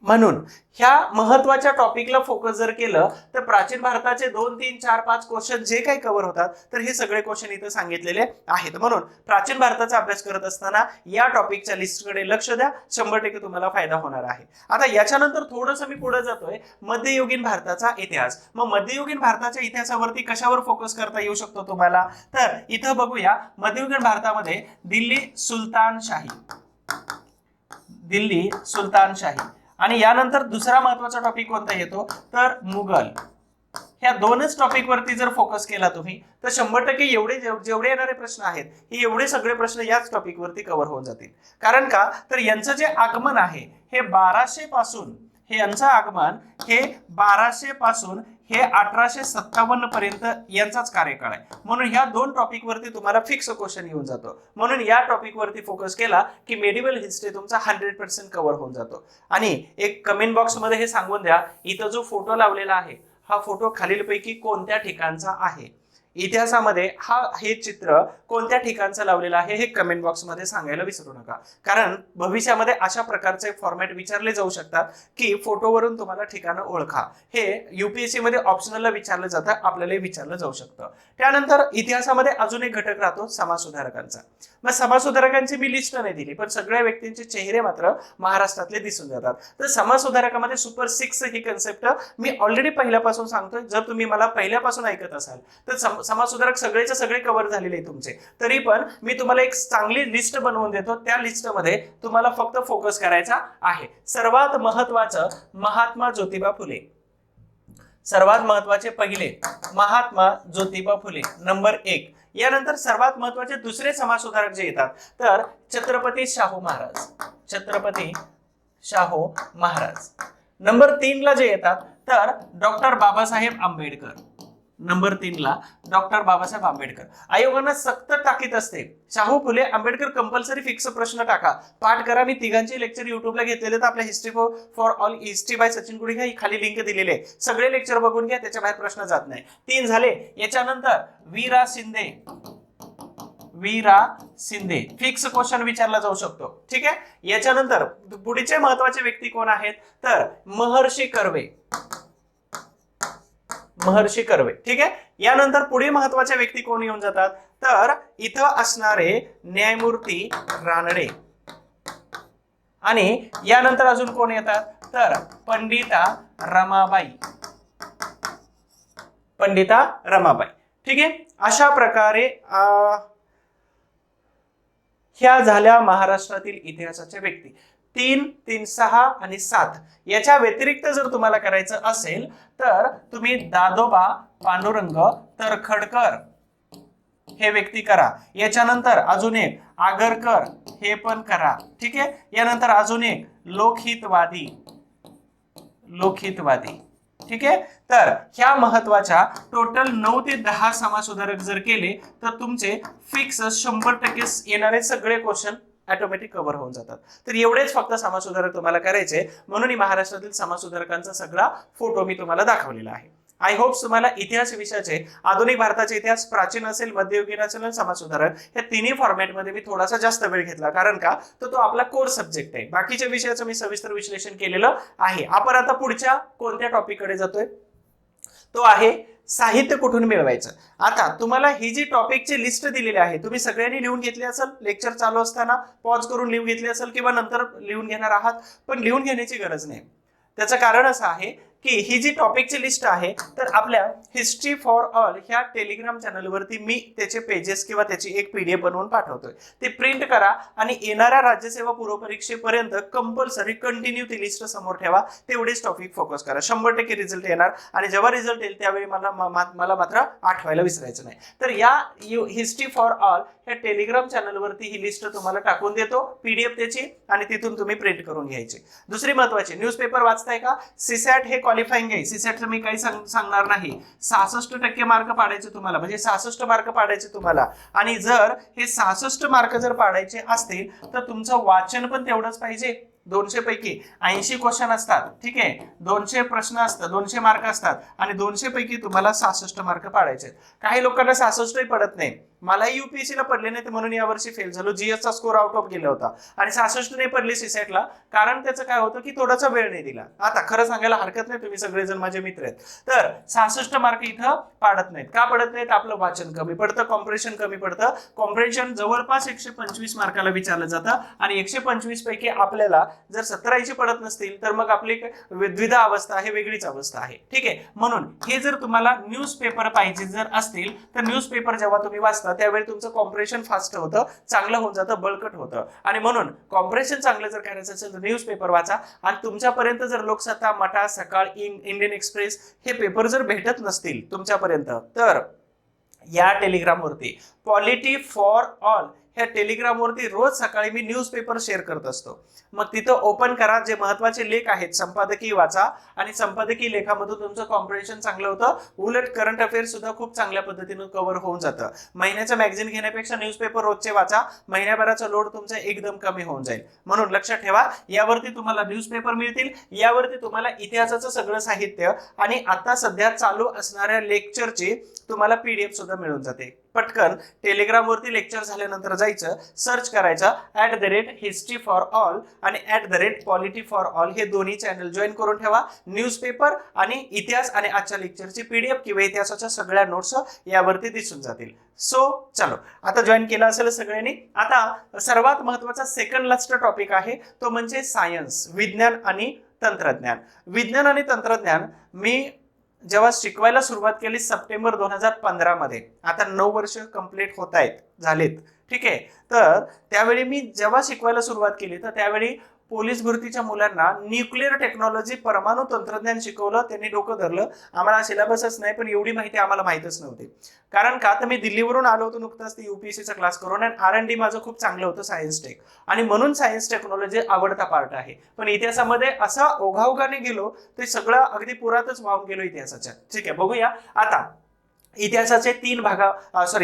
म्हणून ह्या महत्वाच्या टॉपिकला फोकस जर केलं तर प्राचीन भारताचे 2, 3, 4, 5 क्वेश्चन जे काही कव्हर होतात, तर हे सगळे क्वेश्चन इथे सांगितलेले आहेत. म्हणून प्राचीन भारताचा अभ्यास करत असताना या टॉपिकच्या लिस्टकडे लक्ष द्या, 100% तुम्हाला फायदा होणार आहे. आता याच्यानंतर थोडंसं मी पुढे जातोय, मध्ययुगीन भारताचा इतिहास. मग मध्ययुगीन भारताच्या इतिहासावरती कशावर फोकस करता येऊ शकतो तुम्हाला? तर इथं बघूया, मध्ययुगीन भारतामध्ये दिल्ली सुलतानशाही आणि यानंतर दुसरा महत्वाचा टॉपिक कोणता येतो तर मुघल. ह्या 2च टॉपिक वरती जर फोकस केला तुम्ही तर 100% एवढे जेवढे येणारे प्रश्न आहेत, हे एवढे सगळे प्रश्न याच टॉपिक वरती कव्हर होऊन जातील. कारण का तर यांचं जे आगमन आहे हे 1200 पासून, हे यांचं आगमन हे 1200 पासून हे 1857 पर्यंत यांचाच कार्यकाळ आहे. म्हणून ह्या 2 टॉपिक वरती तुम्हाला फिक्स क्वेश्चन येऊन जातो. म्हणून या टॉपिक वरती फोकस केला की मेडिवल हिस्ट्री तुमचा 100% कव्हर होऊन जातो. आणि एक कमेंट बॉक्स मध्ये हे सांगून द्या, इथं जो फोटो लावलेला आहे हा फोटो खालीलपैकी कोणत्या ठिकाणचा आहे? इतिहासामध्ये हे चित्र कोणत्या ठिकाणचं लावलेलं आहे हे कमेंट बॉक्स मध्ये सांगायला विसरू नका. कारण भविष्यामध्ये अशा प्रकारचे फॉर्मॅट विचारले जाऊ शकतात की फोटोवरून तुम्हाला ठिकाणं ओळखा. हे UPSC मध्ये ऑप्शनलला विचारलं जातं, आपल्याला विचारलं जाऊ शकतं. त्यानंतर इतिहासामध्ये अजून एक घटक राहतो समाजसुधारकांचा. मग समाजसुधारकांची मी लिस्ट नाही दिली, पण सगळ्या व्यक्तींचे चेहरे मात्र महाराष्ट्रातले दिसून जातात. तर समाजसुधारकामध्ये सुपर 6 ही कन्सेप्ट मी ऑलरेडी पहिल्यापासून सांगतोय. जर तुम्ही मला पहिल्यापासून ऐकत असाल तर समाजसुधारक सगळेचे सगळे कव्हर झालेले तुमचे, तरी पण मी तुम्हाला एक चांगली लिस्ट बनवून देतो. त्या लिस्ट मध्ये तुम्हाला फक्त फोकस करायचा आहे. सर्वात महत्वाचं महात्मा ज्योतिबा फुले, सर्वात महत्वाचे पहिले महात्मा ज्योतिबा फुले नंबर 1. यानंतर सर्वात महत्वाचे दुसरे समाजसुधारक जे येतात तर छत्रपती शाहू महाराज. नंबर 3 ला जे येतात तर डॉक्टर बाबासाहेब आंबेडकर. नंबर 3 ला डॉक्टर बाबासाहेब आंबेडकर. आयोगानं सक्त टाकीत असते शाहू फुले आंबेडकर कंपल्सरी फिक्स प्रश्न टाका, पाठ करा. मी तिघांचे लेक्चर युट्यूबला घेतलेले, तर आपल्या history for all history by Sachin Gudiga ही खाली लिंक दिलेली आहे. सगळे लेक्चर बघून घ्या, त्याच्या बाहेर प्रश्न जात नाही. 3 झाले. याच्यानंतर वीरा शिंदे फिक्स क्वेश्चन विचारला जाऊ शकतो. ठीक आहे. याच्यानंतर पुढचे महत्वाचे व्यक्ती कोण आहेत तर महर्षी कर्वे. ठीक आहे. यानंतर पुढे महत्वाच्या व्यक्ती कोण येऊन जातात तर इथं असणारे न्यायमूर्ती रानडे. आणि यानंतर अजून कोण येतात तर पंडिता रमाबाई. ठीक आहे. अशा प्रकारे ह्या झाल्या महाराष्ट्रातील इतिहासाच्या व्यक्ती. 3, 3, 6 आणि 7 याच्या व्यतिरिक्त जर तुम्हाला करायचं असेल तर तुम्ही दादोबा पांडुरंग तरखडकर हे व्यक्ती करा. याच्यानंतर अजून एक आगरकर हे पण करा. ठीक आहे. यानंतर अजून एक लोकहितवादी. ठीक आहे. तर ह्या महत्वाच्या टोटल 9 ते 10 समाजसुधारक जर केले तर तुमचे फिक्स 100% येणारे सगळे क्वेश्चन ऑटोमॅटिक कव्हर होऊन जातात. तर एवढेच फक्त समाजसुधारक तुम्हाला करायचे. म्हणून महाराष्ट्रातील समाजसुधारकांचा सगळा फोटो मी तुम्हाला दाखवलेला आहे. आय होप तुम्हाला इतिहास विषयाचे आधुनिक भारताचे इतिहास, प्राचीन असेल, मध्ययुगीन असेल आणि समाजसुधारक या तिन्ही फॉर्मॅटमध्ये मी थोडासा जास्त वेळ घेतला. कारण का तर तो आपला कोर सब्जेक्ट आहे. बाकीच्या विषयाचं मी सविस्तर विश्लेषण केलेलं आहे. आपण आता पुढच्या कोणत्या टॉपिककडे जातोय तो आहे साहित्य कुठून मिळवायचं. आता तुम्हाला ही जी टॉपिकची लिस्ट दिलेली आहे तुम्ही सगळ्यांनी लिहून घेतली असेल. लेक्चर चालू असताना पॉज करून लिहून घेतली असेल किंवा नंतर लिहून घेणार आहात, पण लिहून घेण्याची गरज नाही. त्याचं कारण असं आहे की ही जी टॉपिकची लिस्ट आहे तर आपल्या हिस्ट्री फॉर ऑल ह्या टेलिग्राम चॅनलवरती मी त्याचे पेजेस किंवा त्याची एक पीडीएफ बनवून पाठवतोय. ते प्रिंट करा आणि येणाऱ्या राज्यसेवा पूर्व परीक्षेपर्यंत कंपल्सरी कंटिन्यू ती लिस्ट समोर ठेवा. तेवढेच टॉपिक फोकस करा. 100% रिझल्ट येणार आणि जेव्हा रिझल्ट येईल त्यावेळी मला मात्र आठवायला विसरायचं नाही. तर या हिस्ट्री फॉर ऑल ह्या टेलिग्राम चॅनलवरती ही लिस्ट तुम्हाला टाकून देतो, पीडीएफ त्याची, आणि तिथून तुम्ही प्रिंट करून घ्यायची. दुसरी महत्वाची, न्यूजपेपर वाचताय का? सीसॅट हे क्वालिफाईंग आहे. सीसॅटचं मी काही सांगणार नाही. 66% मार्क पाडायचे तुम्हाला, म्हणजे 66 मार्क पाडायचे तुम्हाला. आणि जर हे 66 मार्क जर पाडायचे असतील तर तुमचं वाचन पण तेवढंच पाहिजे. 200 पैकी 80 क्वेश्चन असतात, ठीक आहे, 200 प्रश्न असतात, 200 मार्क असतात आणि 200 पैकी तुम्हाला 66 मार्क पाडायचे. काही लोकांना 66 पडत नाही. मलाही UPSC ला पडले नाही म्हणून यावर्षी फेल झालो. GS चा स्कोर आउट ऑफ गेला होता आणि 66 नाही पडले सीसॅटला, कारण त्याचं काय होतं की थोडासा वेळ नाही दिला. आता खरं सांगायला हरकत नाही, तुम्ही सगळेजण माझे मित्र आहेत. तर 66 मार्क इथं पाडत नाहीत. का पडत नाहीत? आपलं वाचन कमी पडतं, कॉम्प्रेशन कमी पडतं. कॉम्प्रेशन जवळपास 125 मार्काला विचारलं जातं आणि 125 पैकी आपल्याला जर 70-80 पडत नसतील तर मग आपली द्विधा अवस्था आहे, वेगळीच अवस्था आहे, ठीक आहे. म्हणून हे जर तुम्हाला न्यूजपेपर पाहिजे जर असतील तर न्यूजपेपर जेव्हा तुम्ही वाचता त्यावेळी तुमचं कॉम्प्रेशन फास्ट होतं, चांगलं होऊन जातं, बळकट होतं. आणि म्हणून कॉम्प्रेशन चांगलं जर करायचं असेल तर न्यूजपेपर वाचा. आणि तुमच्यापर्यंत जर लोकसत्ता, मटा, सकाळ, इंडियन एक्सप्रेस हे पेपर जर भेटत नसतील तुमच्यापर्यंत तर या टेलिग्रामवरती पॉलिटी फॉर ऑल ह्या टेलिग्रामवरती रोज सकाळी मी न्यूजपेपर शेअर करत असतो. मग तिथं ओपन करा, जे महत्वाचे लेख आहेत संपादकीय वाचा आणि संपादकीय लेखामधून तुमचं कॉम्प्रेशन चांगलं होतं. उलट करंट अफेअर सुद्धा खूप चांगल्या पद्धतीने कव्हर होऊन जातं. महिन्याचं मॅगझिन घेण्यापेक्षा न्यूजपेपर रोजचे वाचा, महिन्याभराचा लोड तुमचा एकदम कमी होऊन जाईल. म्हणून लक्षात ठेवा, यावरती तुम्हाला न्यूजपेपर मिळतील, यावरती तुम्हाला इतिहासाचं सगळं साहित्य आणि आता सध्या चालू असणाऱ्या लेक्चरची तुम्हाला पीडीएफ सुद्धा मिळून जाते. पटकन टेलिग्रामवरती लेक्चर झाल्यानंतर जायचं, सर्च करायचं @history for all आणि @polity for all हे दोन्ही चॅनल जॉईन करून ठेवा. न्यूजपेपर आणि इतिहास आणि आजच्या लेक्चरची पीडीएफ किंवा इतिहासाच्या सगळ्या नोट्स यावरती दिसून जातील. सो चलो, आता जॉईन केलं असेल सगळ्यांनी. आता सर्वात महत्वाचा सेकंड लास्ट टॉपिक आहे तो म्हणजे सायन्स, विज्ञान आणि तंत्रज्ञान. विज्ञान आणि तंत्रज्ञान मी जेव्हा शिकवायला सुरुवात केली सप्टेंबर 2015 मध्ये, आता 9 वर्ष कंप्लीट होत आहेत, झालेत, ठीक आहे. तर त्यावेळी मी जेव्हा शिकवायला सुरुवात केली तर त्यावेळी पोलीस भरतीच्या मुलांना न्यूक्लिअर टेक्नॉलॉजी, परमाणु तंत्रज्ञान शिकवलं. त्यांनी डोकं धरलं, आम्हाला सिलेबसच नाही, पण एवढी माहिती आम्हाला माहितच नव्हती. कारण का तर मी दिल्लीवरून आलो होतो नुकताच UPSCचा क्लास करून आणि R&D माझं खूप चांगलं होतं, सायन्स टेक, आणि म्हणून सायन्स टेक्नॉलॉजी आवडता पार्ट आहे. पण इतिहासामध्ये असा ओघाओघाने गेलो ते सगळं अगदी पुरातच वाहून गेलो इतिहासाच्या. ठीक आहे, बघूया आता. इतिहासाचे 3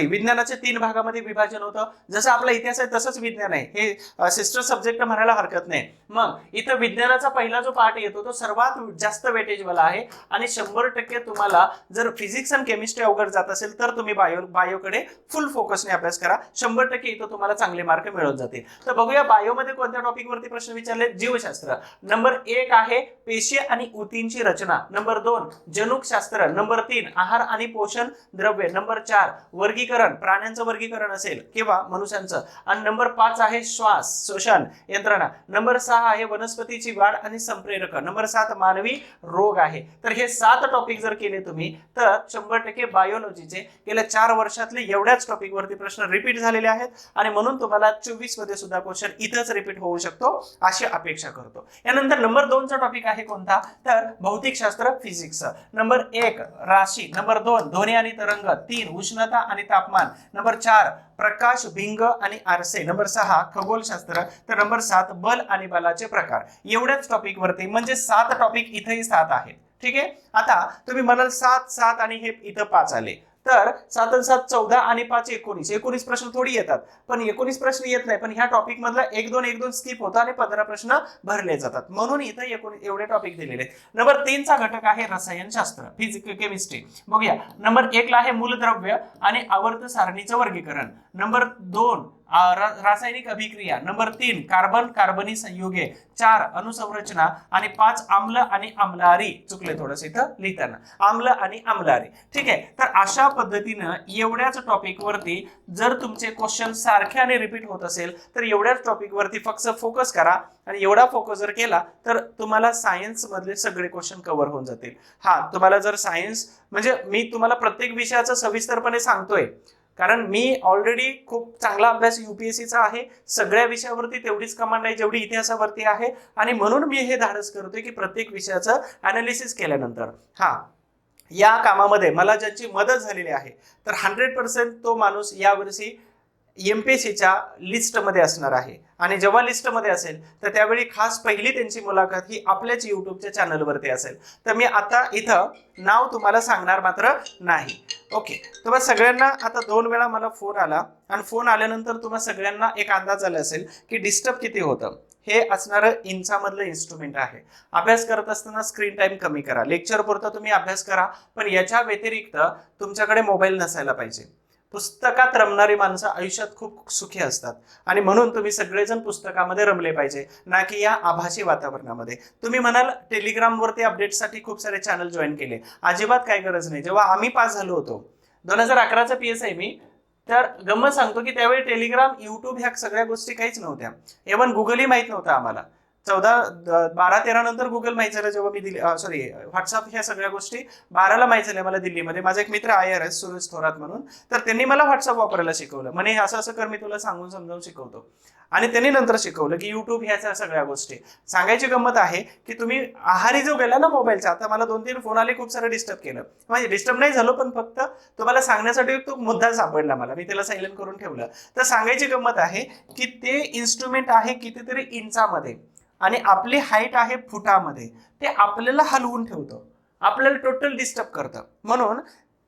विज्ञानाचे 3 भागामध्ये विभाजन होतं. जसं आपला इतिहास आहे तसंच विज्ञान आहे, हे सिस्टर सब्जेक्ट म्हणायला हरकत नाही. मग इथं विज्ञानाचा पहिला जो पार्ट येतो तो सर्वात जास्त वेटेजवाला आहे आणि 100% तुम्हाला जर फिजिक्स आणि केमिस्ट्री अवघड जात असेल तर तुम्ही बायोकडे फुल फोकसने अभ्यास करा. 100% इथं तुम्हाला चांगले मार्क मिळून जातील. तर बघूया बायोमध्ये कोणत्या टॉपिक वरती प्रश्न विचारले. जीवशास्त्र. नंबर 1 आहे पेशी आणि ऊतींची रचना. नंबर 2 जनुकशास्त्र. नंबर 3 आहार आणि पोषण द्रव्य. नंबर 4 वर्गीकरण, प्राण्यांचं वर्गीकरण असेल किंवा मनुष्यांचं. आणि नंबर 5 आहे श्वास श्वसन यंत्रणा. नंबर 6 आहे वनस्पतीची वाढ आणि संप्रेरक. नंबर 7 मानवी रोग आहे. तर हे 7 टॉपिक जर केले तुम्ही तर 100% बायोलॉजीचे गेल्या 4 वर्षातले एवढ्याच टॉपिक वरती प्रश्न रिपीट झालेले आहेत आणि म्हणून तुम्हाला 24 मध्ये सुद्धा क्वेश्चन इथंच रिपीट होऊ शकतो अशी अपेक्षा करतो. यानंतर नंबर 2 चा टॉपिक आहे कोणता तर भौतिकशास्त्र, फिजिक्स. नंबर 1 राशी. नंबर 2 ध्वनी आणि तरंग. 3 उष्णता आणि तापमान. नंबर 4 प्रकाश, भिंग आणि आरसे. नंबर 6 खगोलशास्त्र. तर नंबर 7 बल आणि बलाचे प्रकार. एवढ्याच टॉपिक वरती म्हणजे 7 टॉपिक इथेही 7 आहेत. ठीक आहे. आता तुम्ही म्हणाल 7 आणि हे इथं 5 आले तर 7 आणि 7 14 आणि 5 19 प्रश्न थोडी येतात. पण 19 प्रश्न येत नाही, पण ह्या टॉपिक मधला 1-2 स्किप होतं आणि 15 प्रश्न भरले जातात. म्हणून इथं एवढे टॉपिक दिलेले आहेत. नंबर 3 चा घटक आहे रसायनशास्त्र, फिजिक्स, केमिस्ट्री. बघूया. नंबर 1 ला आहे मूलद्रव्य आणि आवर्त सारणीचं वर्गीकरण. नंबर 2 रासायनिक अभिक्रिया, नंबर 3 कार्बन कार्बनी संयुगे, 4 अणुसंरचना आणि 5 आम्ल आणि आम्लारी. चुकले थोडंसं इथं लिहिताना, आम्ल आणि आम्लारी. ठीक आहे, तर अशा पद्धतीनं एवढ्याच टॉपिक वरती जर तुमचे क्वेश्चन सारखे आणि रिपीट होत असेल तर एवढ्याच टॉपिक वरती फक्त फोकस करा आणि एवढा फोकस जर केला तर तुम्हाला सायन्स मधले सगळे क्वेश्चन कव्हर होऊन जातील. हा, तुम्हाला जर सायन्स म्हणजे मी तुम्हाला प्रत्येक विषयाचं सविस्तरपणे सांगतोय कारण मी ऑलरेडी खूप चांगला अभ्यास UPSCचा आहे, सगळ्या विषयावरती तेवढीच कमांड आहे जेवढी इतिहासावरती आहे आणि म्हणून मी हे धाडस करतोय की प्रत्येक विषयाचं अनालिसिस केल्यानंतर या कामामध्ये मला ज्यांची मदत झालेली आहे तर 100% तो माणूस यावर्षी MPSCच्या लिस्टमध्ये असणार आहे आणि जेव्हा लिस्टमध्ये असेल तर त्यावेळी खास पहिली त्यांची मुलाखत ही आपल्याच युट्यूबच्या चॅनलवरती असेल. तर मी आता इथं नाव तुम्हाला सांगणार मात्र नाही. ओके, तुम्हाला सगळ्यांना आता 2 वेळा मला फोन आला आणि फोन आल्यानंतर तुम्हाला सगळ्यांना एक अंदाज आला असेल की डिस्टर्ब किती होतं. हे असणारं इंचामधलं इन्स्ट्रुमेंट आहे. अभ्यास करत असताना स्क्रीन टाइम कमी करा, लेक्चर पुरता तुम्ही अभ्यास करा, पण याच्या व्यतिरिक्त तुमच्याकडे मोबाईल नसायला पाहिजे. पुस्तकात रमणारी माणसं आयुष्यात खूप सुखी असतात आणि म्हणून तुम्ही सगळेजण पुस्तकामध्ये रमले पाहिजे, ना की या आभासी वातावरणामध्ये. तुम्ही म्हणाल टेलिग्रामवरती अपडेटसाठी खूप सारे चॅनल जॉईन केले, अजिबात काय गरज नाही. जेव्हा आम्ही पास झालो होतो 2011चा PSI मी, तर गंमत सांगतो की त्यावेळी टेलिग्राम, युट्यूब ह्या सगळ्या गोष्टी काहीच नव्हत्या. इव्हन गुगलही माहित नव्हतं आम्हाला. 12-13 नंतर गुगल माहित झालं जेव्हा मी व्हॉट्सअप ह्या सगळ्या गोष्टी 12ला माहित झाल्या मला दिल्लीमध्ये. माझा एक मित्र IRS सुरेश थोरात म्हणून, तर त्यांनी मला व्हॉट्सअप वापरायला शिकवलं. म्हणे असं असं कर, मी तुला सांगून समजावून शिकवतो. आणि त्यांनी नंतर शिकवलं की युट्यूब ह्या सगळ्या गोष्टी. सांगायची गंमत आहे की तुम्ही आहारी जो गेला ना मोबाईलचा, आता मला 2-3 फोन आले, खूप सारं डिस्टर्ब केलं. म्हणजे डिस्टर्ब नाही झालो, पण फक्त तुम्हाला सांगण्यासाठी तो मुद्दा सापडला मला, मी त्याला सायलेंट करून ठेवलं. तर सांगायची गंमत आहे की ते इन्स्ट्रुमेंट आहे कितीतरी इंचामध्ये आणि आपली हाईट आहे फुटामध्ये. ते आपल्याला हलवून ठेवतं, आपल्याला टोटल डिस्टर्ब करतं. म्हणून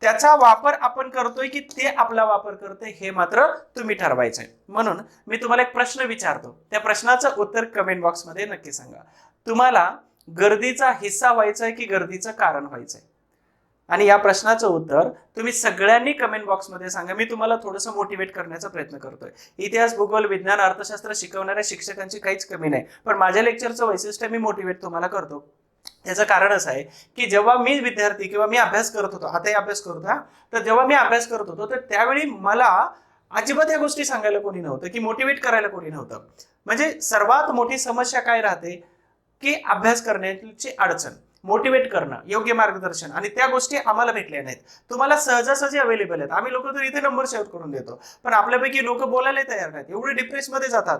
त्याचा वापर आपण करतोय की ते आपला वापर करतोय हे मात्र तुम्ही ठरवायचंय. म्हणून मी तुम्हाला एक प्रश्न विचारतो, त्या प्रश्नाचं उत्तर कमेंट बॉक्समध्ये नक्की सांगा. तुम्हाला गर्दीचा हिस्सा व्हायचंय की गर्दीचं कारण व्हायचंय? आणि या प्रश्नाचं उत्तर तुम्ही सगळ्यांनी कमेंट बॉक्समध्ये सांगा. मी तुम्हाला थोडंसं मोटिवेट करण्याचा प्रयत्न करतोय. इतिहास, भूगोल, विज्ञान, अर्थशास्त्र शिकवणाऱ्या शिक्षकांची काहीच कमी नाही, पण माझ्या लेक्चरचं वैशिष्ट्य मी मोटिवेट तुम्हाला करतो. याचं कारण असं आहे की जेव्हा मी विद्यार्थी किंवा मी अभ्यास करत होतो, आताही अभ्यास करतो, तर जेव्हा मी अभ्यास करत होतो तर त्यावेळी मला अजिबात या गोष्टी सांगायला कोणी नव्हतं, की मोटिवेट करायला कोणी नव्हतं. म्हणजे सर्वात मोठी समस्या काय राहते की अभ्यास करण्याची अडचण, मोटिवेट करणं, योग्य मार्गदर्शन, आणि त्या गोष्टी आम्हाला भेटल्या नाहीत. तुम्हाला सहजासहजी अवेलेबल आहेत. आम्ही लोक तर इथे नंबर शेअर करून देतो, पण आपल्यापैकी लोक बोलायला तयार नाहीत. एवढे डिप्रेसमध्ये जातात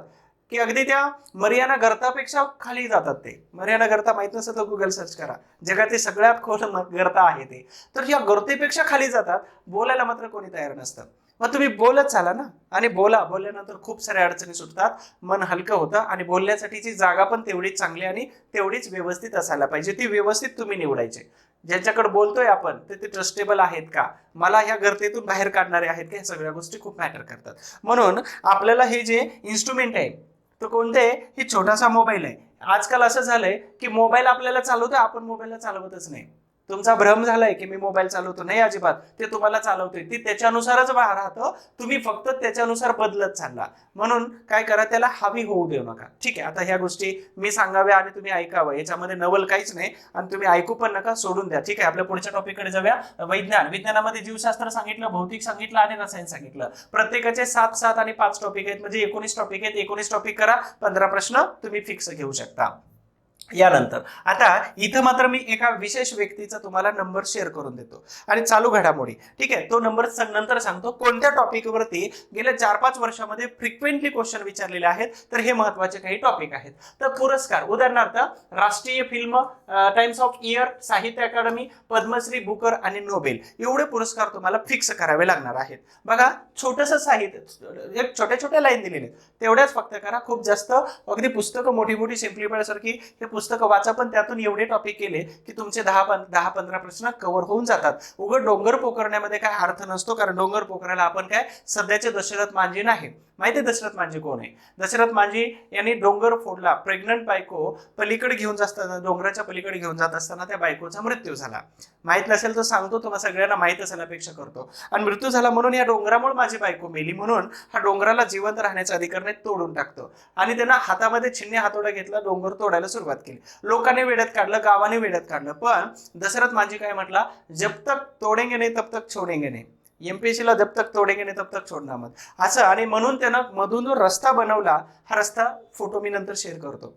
की अगदी त्या मरियाना गर्तापेक्षा खाली जातात. ते मरियाना गर्ता माहित नसेल तर गुगल सर्च करा, जगातील सगळ्यात खोल गर्ता आहे ते. तर या गर्तेपेक्षा खाली जातात, बोलायला मात्र कोणी तयार नसतं. मग तुम्ही बोलत चाला ना, आणि बोलल्यानंतर खूप साऱ्या अडचणी सुटतात, मन हलकं होतं आणि बोलण्यासाठीची जागा पण तेवढीच चांगली आणि तेवढीच व्यवस्थित असायला पाहिजे. ती व्यवस्थित तुम्ही निवडायचे. ज्यांच्याकडे बोलतोय आपण ते ट्रस्टेबल आहेत का, मला ह्या गर्तेतून बाहेर काढणारे आहेत का, ह्या सगळ्या गोष्टी खूप मॅटर करतात. म्हणून आपल्याला हे जे इन्स्ट्रुमेंट आहे तो कोणते आहे? ही छोटासा मोबाईल आहे. आजकाल असं झालंय की मोबाईल आपल्याला चालवतोय, आपण मोबाईलला चालवतच नाही. तुमचा भ्रम झालाय की मी मोबाईल चालवतो, नाही, अजिबात. ते तुम्हाला चालवतोय, ती त्याच्यानुसारच राहतं, तुम्ही फक्त त्याच्यानुसार बदलत चालला. म्हणून काय करा, त्याला हवी होऊ देऊ नका. ठीक आहे, आता ह्या गोष्टी मी सांगाव्या आणि तुम्ही ऐकावं, याच्यामध्ये नवल काहीच नाही, आणि तुम्ही ऐकू पण नका, सोडून द्या. ठीक आहे, आपल्या पुढच्या टॉपिककडे जाऊया. विज्ञानामध्ये जीवशास्त्र सांगितलं, भौतिक सांगितलं आणि रसायन सांगितलं. प्रत्येकाचे 7 आणि 5 टॉपिक आहेत, म्हणजे 19 टॉपिक आहेत. 19 टॉपिक करा, 15 प्रश्न तुम्ही फिक्स घेऊ शकता. यानंतर आता इथं मात्र मी एका विशेष व्यक्तीचा तुम्हाला नंबर शेअर करून देतो आणि चालू घडामोडी. ठीक आहे, तो नंबर नंतर सांगतो. कोणत्या टॉपिकवरती गेल्या 4-5 वर्षामध्ये फ्रिक्वेंटली क्वेश्चन विचारलेले आहेत, तर हे महत्वाचे काही टॉपिक आहेत. तर पुरस्कार, उदाहरणार्थ राष्ट्रीय फिल्म, टाइम्स ऑफ इयर, साहित्य अकादमी, पद्मश्री, बुकर आणि नोबेल, एवढे पुरस्कार तुम्हाला फिक्स करावे लागणार आहेत. बघा, छोटंसं साहित्य, एक छोट्या लाईन दिलेले तेवढ्याच फक्त करा. खूप जास्त अगदी पुस्तकं मोठी सिम्प्लिफायसारखी पुस्तकं वाचा, पण त्यातून एवढे टॉपिक केले की तुमचे 10-15 प्रश्न कव्हर होऊन जातात. उघड डोंगर पोखरण्यामध्ये काय अर्थ नसतो, कारण डोंगर पोखरायला आपण काय सध्याचे दशरथ मांजी नाही. माहिती आहे दशरथ मांझी कोण आहे? दशरथ मांझी यांनी डोंगर फोडला, प्रेग्नंट बायको पलीकडे घेऊन जात असताना, डोंगराच्या पलीकडे घेऊन जात असताना त्या बायकोचा मृत्यू झाला. माहित नसेल तर सांगतो, तुम्हाला सगळ्यांना माहित असेल अपेक्षा करतो. आणि मृत्यू झाला म्हणून या डोंगरामुळे माझी बायको मेली म्हणून हा डोंगराला जिवंत राहण्याचा अधिकार नाही, तोडून टाकतो. आणि त्यांना हातामध्ये छिन्नी हातोडा घेतला, डोंगर तोडायला सुरुवात केली. लोकांनी वेड्यात काढलं, गावाने वेड्यात काढलं. पण दशरथ मांझी काय म्हटला, जब तक तोडेंगे नाही तब तक छोडेंगे नाही. एमपीएससीला जब तक तोडेंगे नाही तब तक छोडना मत, असं. आणि म्हणून त्यानं मधून जो रस्ता बनवला, हा रस्ता फोटो मी नंतर शेअर करतो.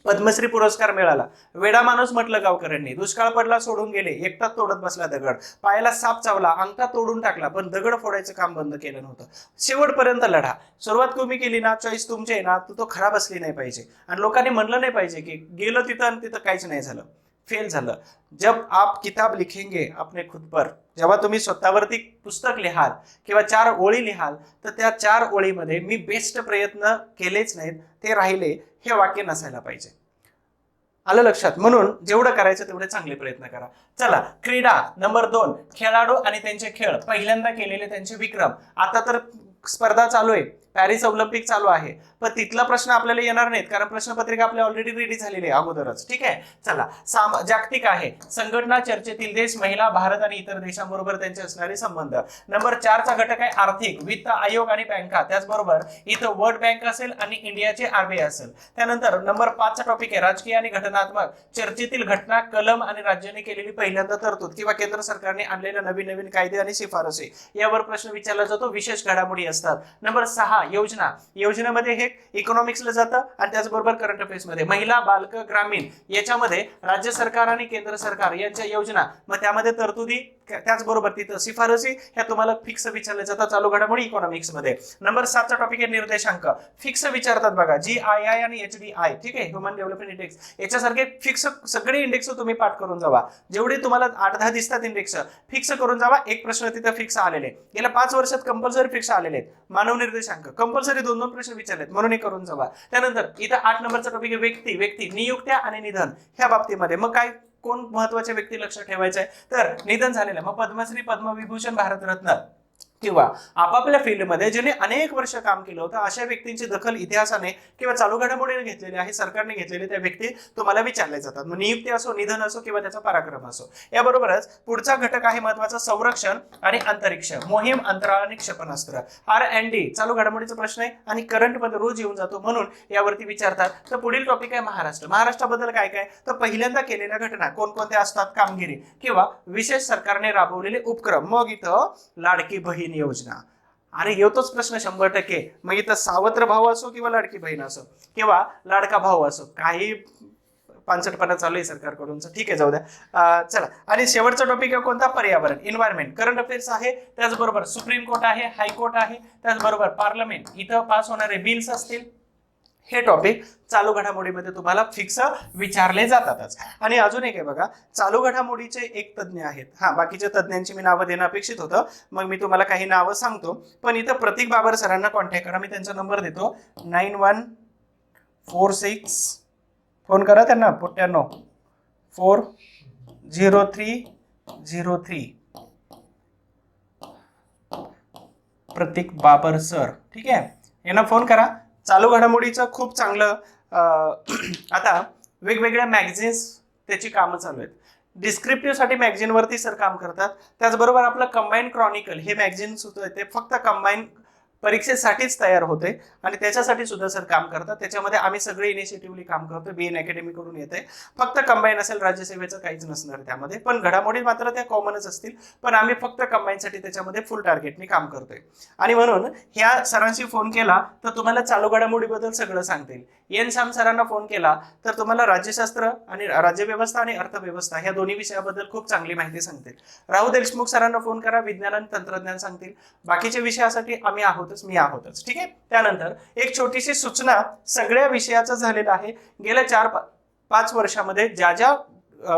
पद्मश्री पुरस्कार मिळाला. वेडा माणूस म्हटलं गावकऱ्यांनी. दुष्काळ पडला, सोडून गेले, एकटाच तोडत बसला दगड. पायाला साप चावला, अंगठा तोडून टाकला, पण दगड फोडायचं काम बंद केलं नव्हतं. शेवटपर्यंत लढा. सुरुवात तुम्ही केली ना, चॉईस तुमची आहे ना, तो खराब असली नाही पाहिजे. आणि लोकांनी म्हणलं नाही पाहिजे की गेलं तिथं आणि तिथं काहीच नाही झालं, फेल झालं. जब आप किताब लिखेंगे अपने खुद पर, जेव्हा तुम्ही स्वतःवरती पुस्तक लिहाल किंवा 4 ओळी लिहाल, तर त्या 4 ओळीमध्ये मी बेस्ट प्रयत्न केलेच नाहीत, ते राहिले, हे वाक्य नसायला पाहिजे. आलं लक्षात? म्हणून जेवढं करायचं तेवढे चांगले प्रयत्न करा. चला, क्रीडा नंबर 2, खेळाडू आणि त्यांचे खेळ. पहिल्यांदा केलेले त्यांचे विक्रम. आता तर स्पर्धा चालू आहे, पॅरिस ऑलिम्पिक चालू आहे, पण तिथला प्रश्न आपल्याला येणार नाहीत, कारण प्रश्नपत्रिका आपल्या ऑलरेडी रेडी झालेली आहे अगोदरच. ठीक आहे, चला. जागतिक आहे. संघटना, चर्चेतील देश, महिला, भारत आणि इतर देशांबरोबर त्यांचे असणारे संबंध. नंबर 4 चा घटक आहे आर्थिक, वित्त आयोग आणि बँका. त्याचबरोबर इथं वर्ल्ड बँक असेल आणि इंडियाचे आरबीआय असेल. त्यानंतर नंबर 5 चा टॉपिक आहे राजकीय आणि घटनात्मक. चर्चेतील घटना, कलम आणि राज्याने केलेली पहिल्यांदा तरतूद किंवा केंद्र सरकारने आणलेल्या नवीन नवीन कायदे आणि शिफारसी, यावर प्रश्न विचारला जातो. विशेष घडामोडी असतात. नंबर 6 योजना. योजनेमध्ये हे इकॉनॉमिक्सला जातं आणि त्याचबरोबर करंट अफेअर्स मध्ये. महिला, बालक, ग्रामीण याच्यामध्ये राज्य सरकार आणि केंद्र सरकार यांच्या योजना, मग त्यामध्ये तरतुदी, त्याचबरोबर तिथं शिफारसी, ह्या तुम्हाला फिक्स विचारल्या जातात चालू घडामोडी इकॉनॉमिक्स मध्ये. नंबर 7 चा टॉपिक आहे निर्देशांक. फिक्स विचारतात बघा, GII आणि HDI. ठीक आहे, ह्युमन डेव्हलपमेंट इंडेक्स. याच्यासारखे फिक्स सगळे इंडेक्स तुम्ही पाठ करून जावा. जेवढे तुम्हाला 8-10 दिसतात इंडेक्स, फिक्स करून जावा. एक प्रश्न तिथं फिक्स आलेले, गेल्या 5 वर्षात कंपल्सरी फिक्स आलेले आहेत. मानव निर्देशांक कंपल्सरी 2-2 प्रश्न विचारलेत, म्हणून हे करून जावा. त्यानंतर इथं 8 नंबरचा टॉपिक आहे व्यक्ती, नियुक्त्या आणि निधन. ह्या बाबतीमध्ये मग काय, कोण महत्वाचे व्यक्ती लक्षात ठेवायचं आहे, तर निधन झालेलं, मग पद्मश्री, पद्मविभूषण, भारतरत्न किंवा आपापल्या फील्डमध्ये ज्यांनी अनेक वर्ष काम केलं होतं, अशा व्यक्तींची दखल इतिहासाने किंवा चालू घडामोडीने घेतलेली आहे, सरकारने घेतलेले त्या व्यक्ती तुम्हाला विचारले जातात. मग नियुक्ती असो, निधन असो किंवा त्याचा पराक्रम असो. याबरोबरच पुढचा घटक आहे महत्वाचा संरक्षण आणि अंतरिक्ष, मोहीम, अंतराळ आणि क्षेपणास्त्र. R&D चालू घडामोडीचा प्रश्न आहे आणि करंट मध्ये रोज येऊन जातो, म्हणून यावरती विचारतात. तर पुढील टॉपिक आहे महाराष्ट्र. महाराष्ट्राबद्दल काय काय, तर पहिल्यांदा केलेल्या घटना कोणकोणत्या असतात, कामगिरी किंवा विशेष सरकारने राबवलेले उपक्रम. मग इथं लाडकी बहीण योजना. अरे येतोच प्रश्न 100%. मग इथं सावत्र भाऊ असो किंवा लाडकी बहीण असो किंवा लाडका भाऊ असो, काही पानसटपणा चालू आहे सरकारकडून. ठीक आहे, जाऊ द्या. चला, आणि शेवटचा टॉपिक आहे कोणता, पर्यावरण, एन्व्हायरमेंट. करंट अफेअर्स आहे, त्याचबरोबर सुप्रीम कोर्ट आहे, हायकोर्ट आहे, त्याचबरोबर पार्लमेंट, इथं पास होणारे बिल्स असतील. हे टॉपिक चालू घडामोडीमध्ये तुम्हाला फिक्स विचारले जातातच. आणि अजून एक आहे बघा, चालू घडामोडीचे एक तज्ज्ञ आहेत. बाकीच्या तज्ज्ञांची मी नावं देणं अपेक्षित होतं, मग मी तुम्हाला काही नावं सांगतो. पण इथं प्रतीक बाबर सरांना कॉन्टॅक्ट करा. मी त्यांचा नंबर देतो, 9146. फोन करा त्यांना, 940303. प्रतीक बाबर सर. ठीक आहे, यांना फोन करा. चालू घडामोडीचं खूप चांगलं आता वेगवेगळ्या मॅगझिन्स त्याची कामं चालू आहेत. डिस्क्रिप्टिव्ह साठी मॅगझिन वरती सर काम करतात. त्याचबरोबर आपलं कंबाईन क्रॉनिकल हे मॅगझिन सुद्धा ते फक्त कंबाईन परीक्षेसाठीच तयार होते आणि त्याच्यासाठी सुद्धा सर काम करतात. त्याच्यामध्ये आम्ही सगळे इनिशिएटिव्हली काम करतो. BN अकॅडमी कडून येते. फक्त कंबाईन असेल, राज्यसेवेचं काहीच नसणार त्यामध्ये, पण घडामोडी मात्र त्या कॉमनच असतील. पण आम्ही फक्त कंबाईनसाठी त्याच्यामध्ये फुल टार्गेटने काम करतोय. आणि म्हणून ह्या सरांशी फोन केला तर तुम्हाला चालू घडामोडीबद्दल सगळं सांगतील. एन श्याम सरांना फोन केला तर तुम्हाला राज्यशास्त्र आणि राज्यव्यवस्था आणि अर्थव्यवस्था ह्या दोन्ही विषयाबद्दल खूप चांगली माहिती सांगतील. राहुल देशमुख सरांना फोन करा, विज्ञान आणि तंत्रज्ञान सांगतील. बाकीच्या विषयासाठी आम्ही आहोतच, मी आहोतच. ठीक आहे. त्यानंतर एक छोटीशी सूचना, सगळ्या विषयाचं झालेलं आहे. गेल्या 4-5 वर्षामध्ये ज्या ज्या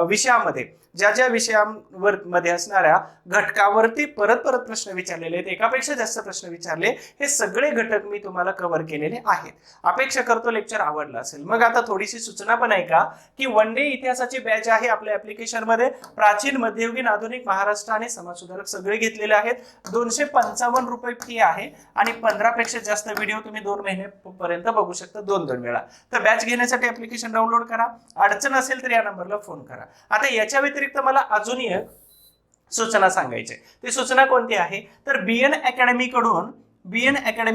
विषयामध्ये ज्या ज्या विषयांवर मध्ये असणाऱ्या घटकावरती परत परत प्रश्न विचारलेले आहेत, एकापेक्षा जास्त प्रश्न विचारले, हे सगळे घटक मी तुम्हाला कव्हर केलेले आहेत. अपेक्षा करतो लेक्चर आवडलं असेल. मग आता थोडीशी सूचना पण आहे का की वन डे इतिहासाची बॅच आहे आपल्या ऍप्लिकेशन मध्ये. प्राचीन, मध्ययुगीन, आधुनिक, महाराष्ट्र आणि समाजसुधारक सगळे घेतलेले आहेत. 255 रुपये फी आहे आणि 15 पेक्षा जास्त व्हिडिओ तुम्ही 2 महिन्यापर्यंत बघू शकता, 2 वेळा. तर बॅच घेण्यासाठी ऍप्लिकेशन डाउनलोड करा. अडचण असेल तर या नंबरला फोन करा. आता याच्या व्यतिरिक्त मला अजूनही एक सूचना सांगायची. ती सूचना कोणती आहे तर बीएन अकॅडमी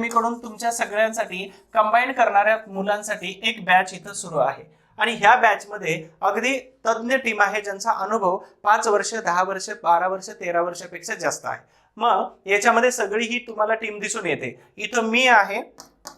कडून तुमच्या सगळ्यांसाठी कंबाईन करणाऱ्या मुलांसाठी एक बॅच इथं सुरू आहे. आणि ह्या बॅच मध्ये अगदी तज्ञ टीम आहे ज्यांचा अनुभव 5 वर्ष, 10 वर्ष, 12 वर्ष, 13 वर्षापेक्षा जास्त आहे. मग याच्यामध्ये सगळी ही तुम्हाला टीम दिसून येते. इथं मी आहे,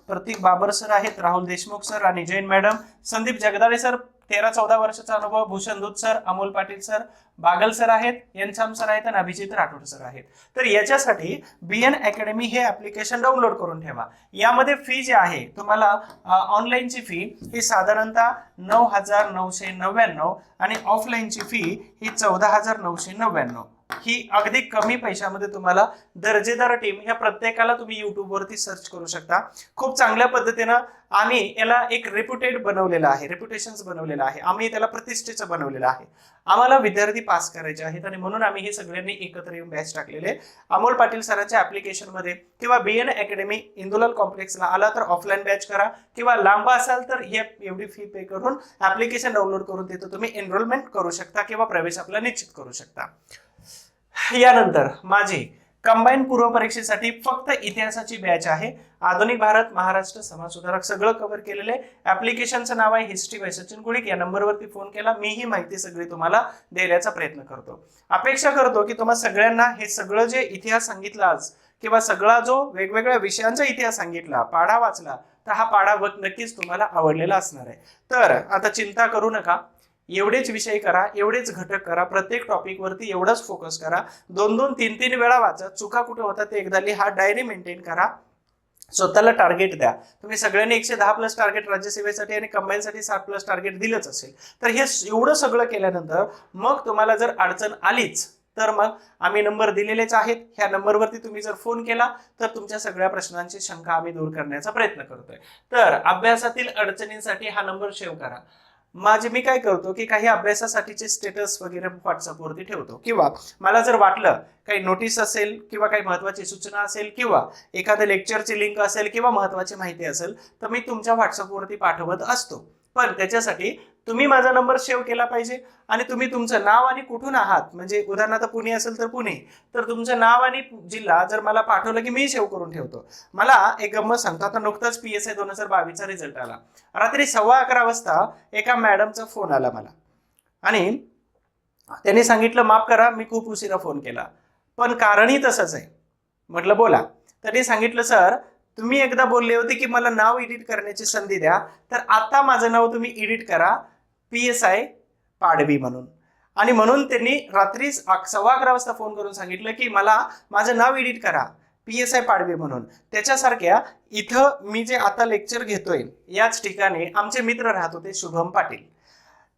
प्रतीक बाबर सर आहेत, राहुल देशमुख सर, आणि जैन मॅडम, संदीप जगदाळे सर 13-14 वर्षाचा अनुभव, भूषण दूत sir, Amol Patil sir, Bagal sir आहेत, एनसाम सर आहेत आणि अभिजित राठोड सर आहेत. तर याच्यासाठी बीएन अकॅडमी हे ऍप्लिकेशन डाउनलोड करून ठेवा. यामध्ये फी जी आहे तुम्हाला ऑनलाईनची फी ही साधारणतः 9,999 आणि ऑफलाईनची फी ही 14,999. ही अगदी कमी पैशामध्ये तुम्हाला दर्जेदार टीम, ह्या प्रत्येकाला तुम्ही युट्यूब वरती सर्च करू शकता. खूप चांगल्या पद्धतीनं आम्ही याला एक रेप्युटेशन्स बनवलेलं आहे. आम्ही त्याला प्रतिष्ठेचं बनवलेलं आहे. आम्हाला विद्यार्थी पास करायचे आहेत आणि म्हणून आम्ही हे सगळ्यांनी एकत्र येऊन बॅच टाकलेले. अमोल पाटील सरांच्या ऍप्लिकेशन मध्ये किंवा बीएन अकॅडमी इंदुलाल कॉम्प्लेक्सला आला तर ऑफलाईन बॅच करा, किंवा लांब असाल तर हे एवढी फी पे करून ऍप्लिकेशन डाउनलोड करून तिथं तुम्ही एनरोलमेंट करू शकता किंवा प्रवेश आपला निश्चित करू शकता. यानंतर माझी कंबाईन पूर्व परीक्षेसाठी फक्त इतिहासाची बॅच आहे. आधुनिक भारत, महाराष्ट्र, समाजसुधारक सगळं कव्हर केलेलं आहे. ऍप्लिकेशनचं नाव आहे हिस्ट्री बाय सचिन गुळिक. या नंबरवरती फोन केला, मी ही माहिती सगळी तुम्हाला देण्याचा प्रयत्न करतो. अपेक्षा करतो की तुम्हा सगळ्यांना हे सगळं जे इतिहास सांगितला आज, किंवा सगळा जो वेगवेगळ्या विषयांचा इतिहास सांगितला, पाढा वाचला, तर हा पाढा नक्कीच तुम्हाला आवडलेला असणार आहे. तर आता चिंता करू नका, एवढेच विषय करा, एवढेच घटक करा, प्रत्येक टॉपिक वरती एवढाच फोकस करा. 2-2, 3-3 वेळा वाचा. चुका कुठे होतात ते एकदा लिहा, डायरी मेंटेन करा, स्वतःला टार्गेट द्या. तुम्ही सगळ्यांनी 110+ टार्गेट राज्यसेवेसाठी आणि कंबाईनसाठी 60+ टार्गेट दिलंच असेल. तर हे एवढं सगळं केल्यानंतर मग तुम्हाला जर अडचण आलीच तर मग आम्ही नंबर दिलेलेच आहेत. ह्या नंबरवरती तुम्ही जर फोन केला तर तुमच्या सगळ्या प्रश्नांची शंका आम्ही दूर करण्याचा प्रयत्न करतोय. तर अभ्यासातील अडचणींसाठी हा नंबर सेव्ह करा. मी काय करतो की काही अभ्यासासाठीचे स्टेटस वगैरे व्हॉट्सअपवरती ठेवतो, किंवा मला जर वाटलं काही नोटीस असेल किंवा काही महत्त्वाची सूचना असेल किंवा एखाद्या लेक्चरची लिंक असेल किंवा महत्त्वाची माहिती असेल तर मी तुमच्या व्हॉट्सअपवरती पाठवत असतो. पण त्याच्यासाठी तुम्ही माझा नंबर सेव्ह केला पाहिजे आणि तुम्ही तुमचं नाव आणि कुठून आहात, म्हणजे उदाहरणार्थ पुणे असेल तर पुणे, तर तुमचं नाव आणि जिल्हा जर मला पाठवलं की मी सेव्ह करून ठेवतो. मला एक गंमत सांगतो. आता नुकताच PSI 2022चा रिझल्ट आला. रात्री 11:15 वाजता एका मॅडमचा फोन आला मला आणि त्यांनी सांगितलं, माफ करा मी खूप उशिरा फोन केला, पण कारणही तसंच आहे. म्हटलं बोला. त्यांनी सांगितलं, सर तुम्ही एकदा बोलले होते की मला नाव एडिट करण्याची संधी द्या, तर आता माझं नाव तुम्ही एडिट करा PSI पाडवी म्हणून. आणि म्हणून त्यांनी रात्री 11:15 वाजता फोन करून सांगितलं की मला माझं नाव एडिट करा PSI पाडवी म्हणून. त्याच्यासारख्या इथं मी जे आता लेक्चर घेतोय याच ठिकाणी आमचे मित्र राहत होते शुभम पाटील.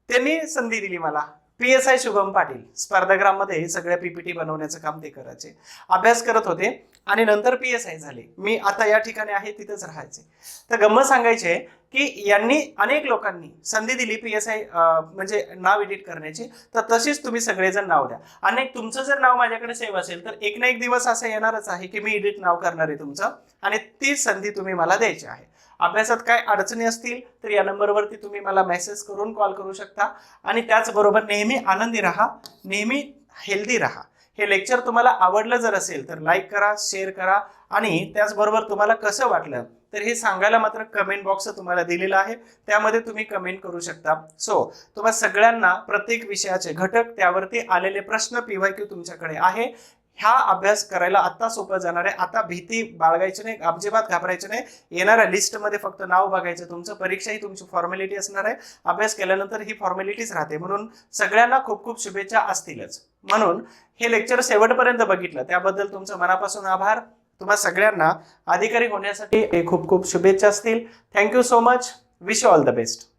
त्यांनी संधी दिली मला. PSI शुभम पाटील स्पर्धाग्राममध्ये सगळ्या PPT बनवण्याचं काम ते करायचे, अभ्यास करत होते आणि नंतर PSI झाले. मी आता या ठिकाणी आहे तिथेच राहायचे. तर गंमत सांगायचे की यांनी अनेक लोकांनी संधी दिली PSI म्हणजे नाव एडिट करण्याची, तर तशीच तुम्ही सगळेजण नाव द्या. अनेक तुमचं जर नाव माझ्याकडे सेव्ह असेल तर एक ना एक दिवस असं येणारच आहे की मी एडिट नाव करणार आहे तुमचं, आणि ती संधी तुम्ही मला द्यायची आहे. अभ्यासात काय अडचणी असतील तर या नंबरवरती तुम्ही मला मेसेज करून कॉल करू शकता. आणि त्याचबरोबर नेहमी आनंदी राहा, नेहमी हेल्दी राहा. हे लेक्चर तुम्हाला आवडलं जर असेल तर लाईक करा, शेअर करा, आणि त्याचबरोबर तुम्हाला कसं वाटलं तर हे सांगायला मात्र कमेंट बॉक्स तुम्हाला दिलेला आहे, त्यामध्ये तुम्ही कमेंट करू शकता. तुम्हाला सगळ्यांना प्रत्येक विषयाचे घटक, त्यावरती आलेले प्रश्न, PYQ तुमच्याकडे आहे. हा अभ्यास करायला आता सोपं जाणार आहे. आता भीती बाळगायची नाही, अजिबात घाबरायचं नाही. येणाऱ्या लिस्टमध्ये फक्त नाव बघायचं तुमचं. परीक्षा ही तुमची फॉर्मॅलिटी असणार आहे. अभ्यास केल्यानंतर ही फॉर्मॅलिटीच राहते. म्हणून सगळ्यांना खूप खूप शुभेच्छा असतीलच. म्हणून हे लेक्चर शेवटपर्यंत बघितलं त्याबद्दल तुमचं मनापासून आभार. तुम्हा सगळ्यांना अधिकारी होण्यासाठी खूप खूप शुभेच्छा असतील. Thank you so much. Wish you all the best.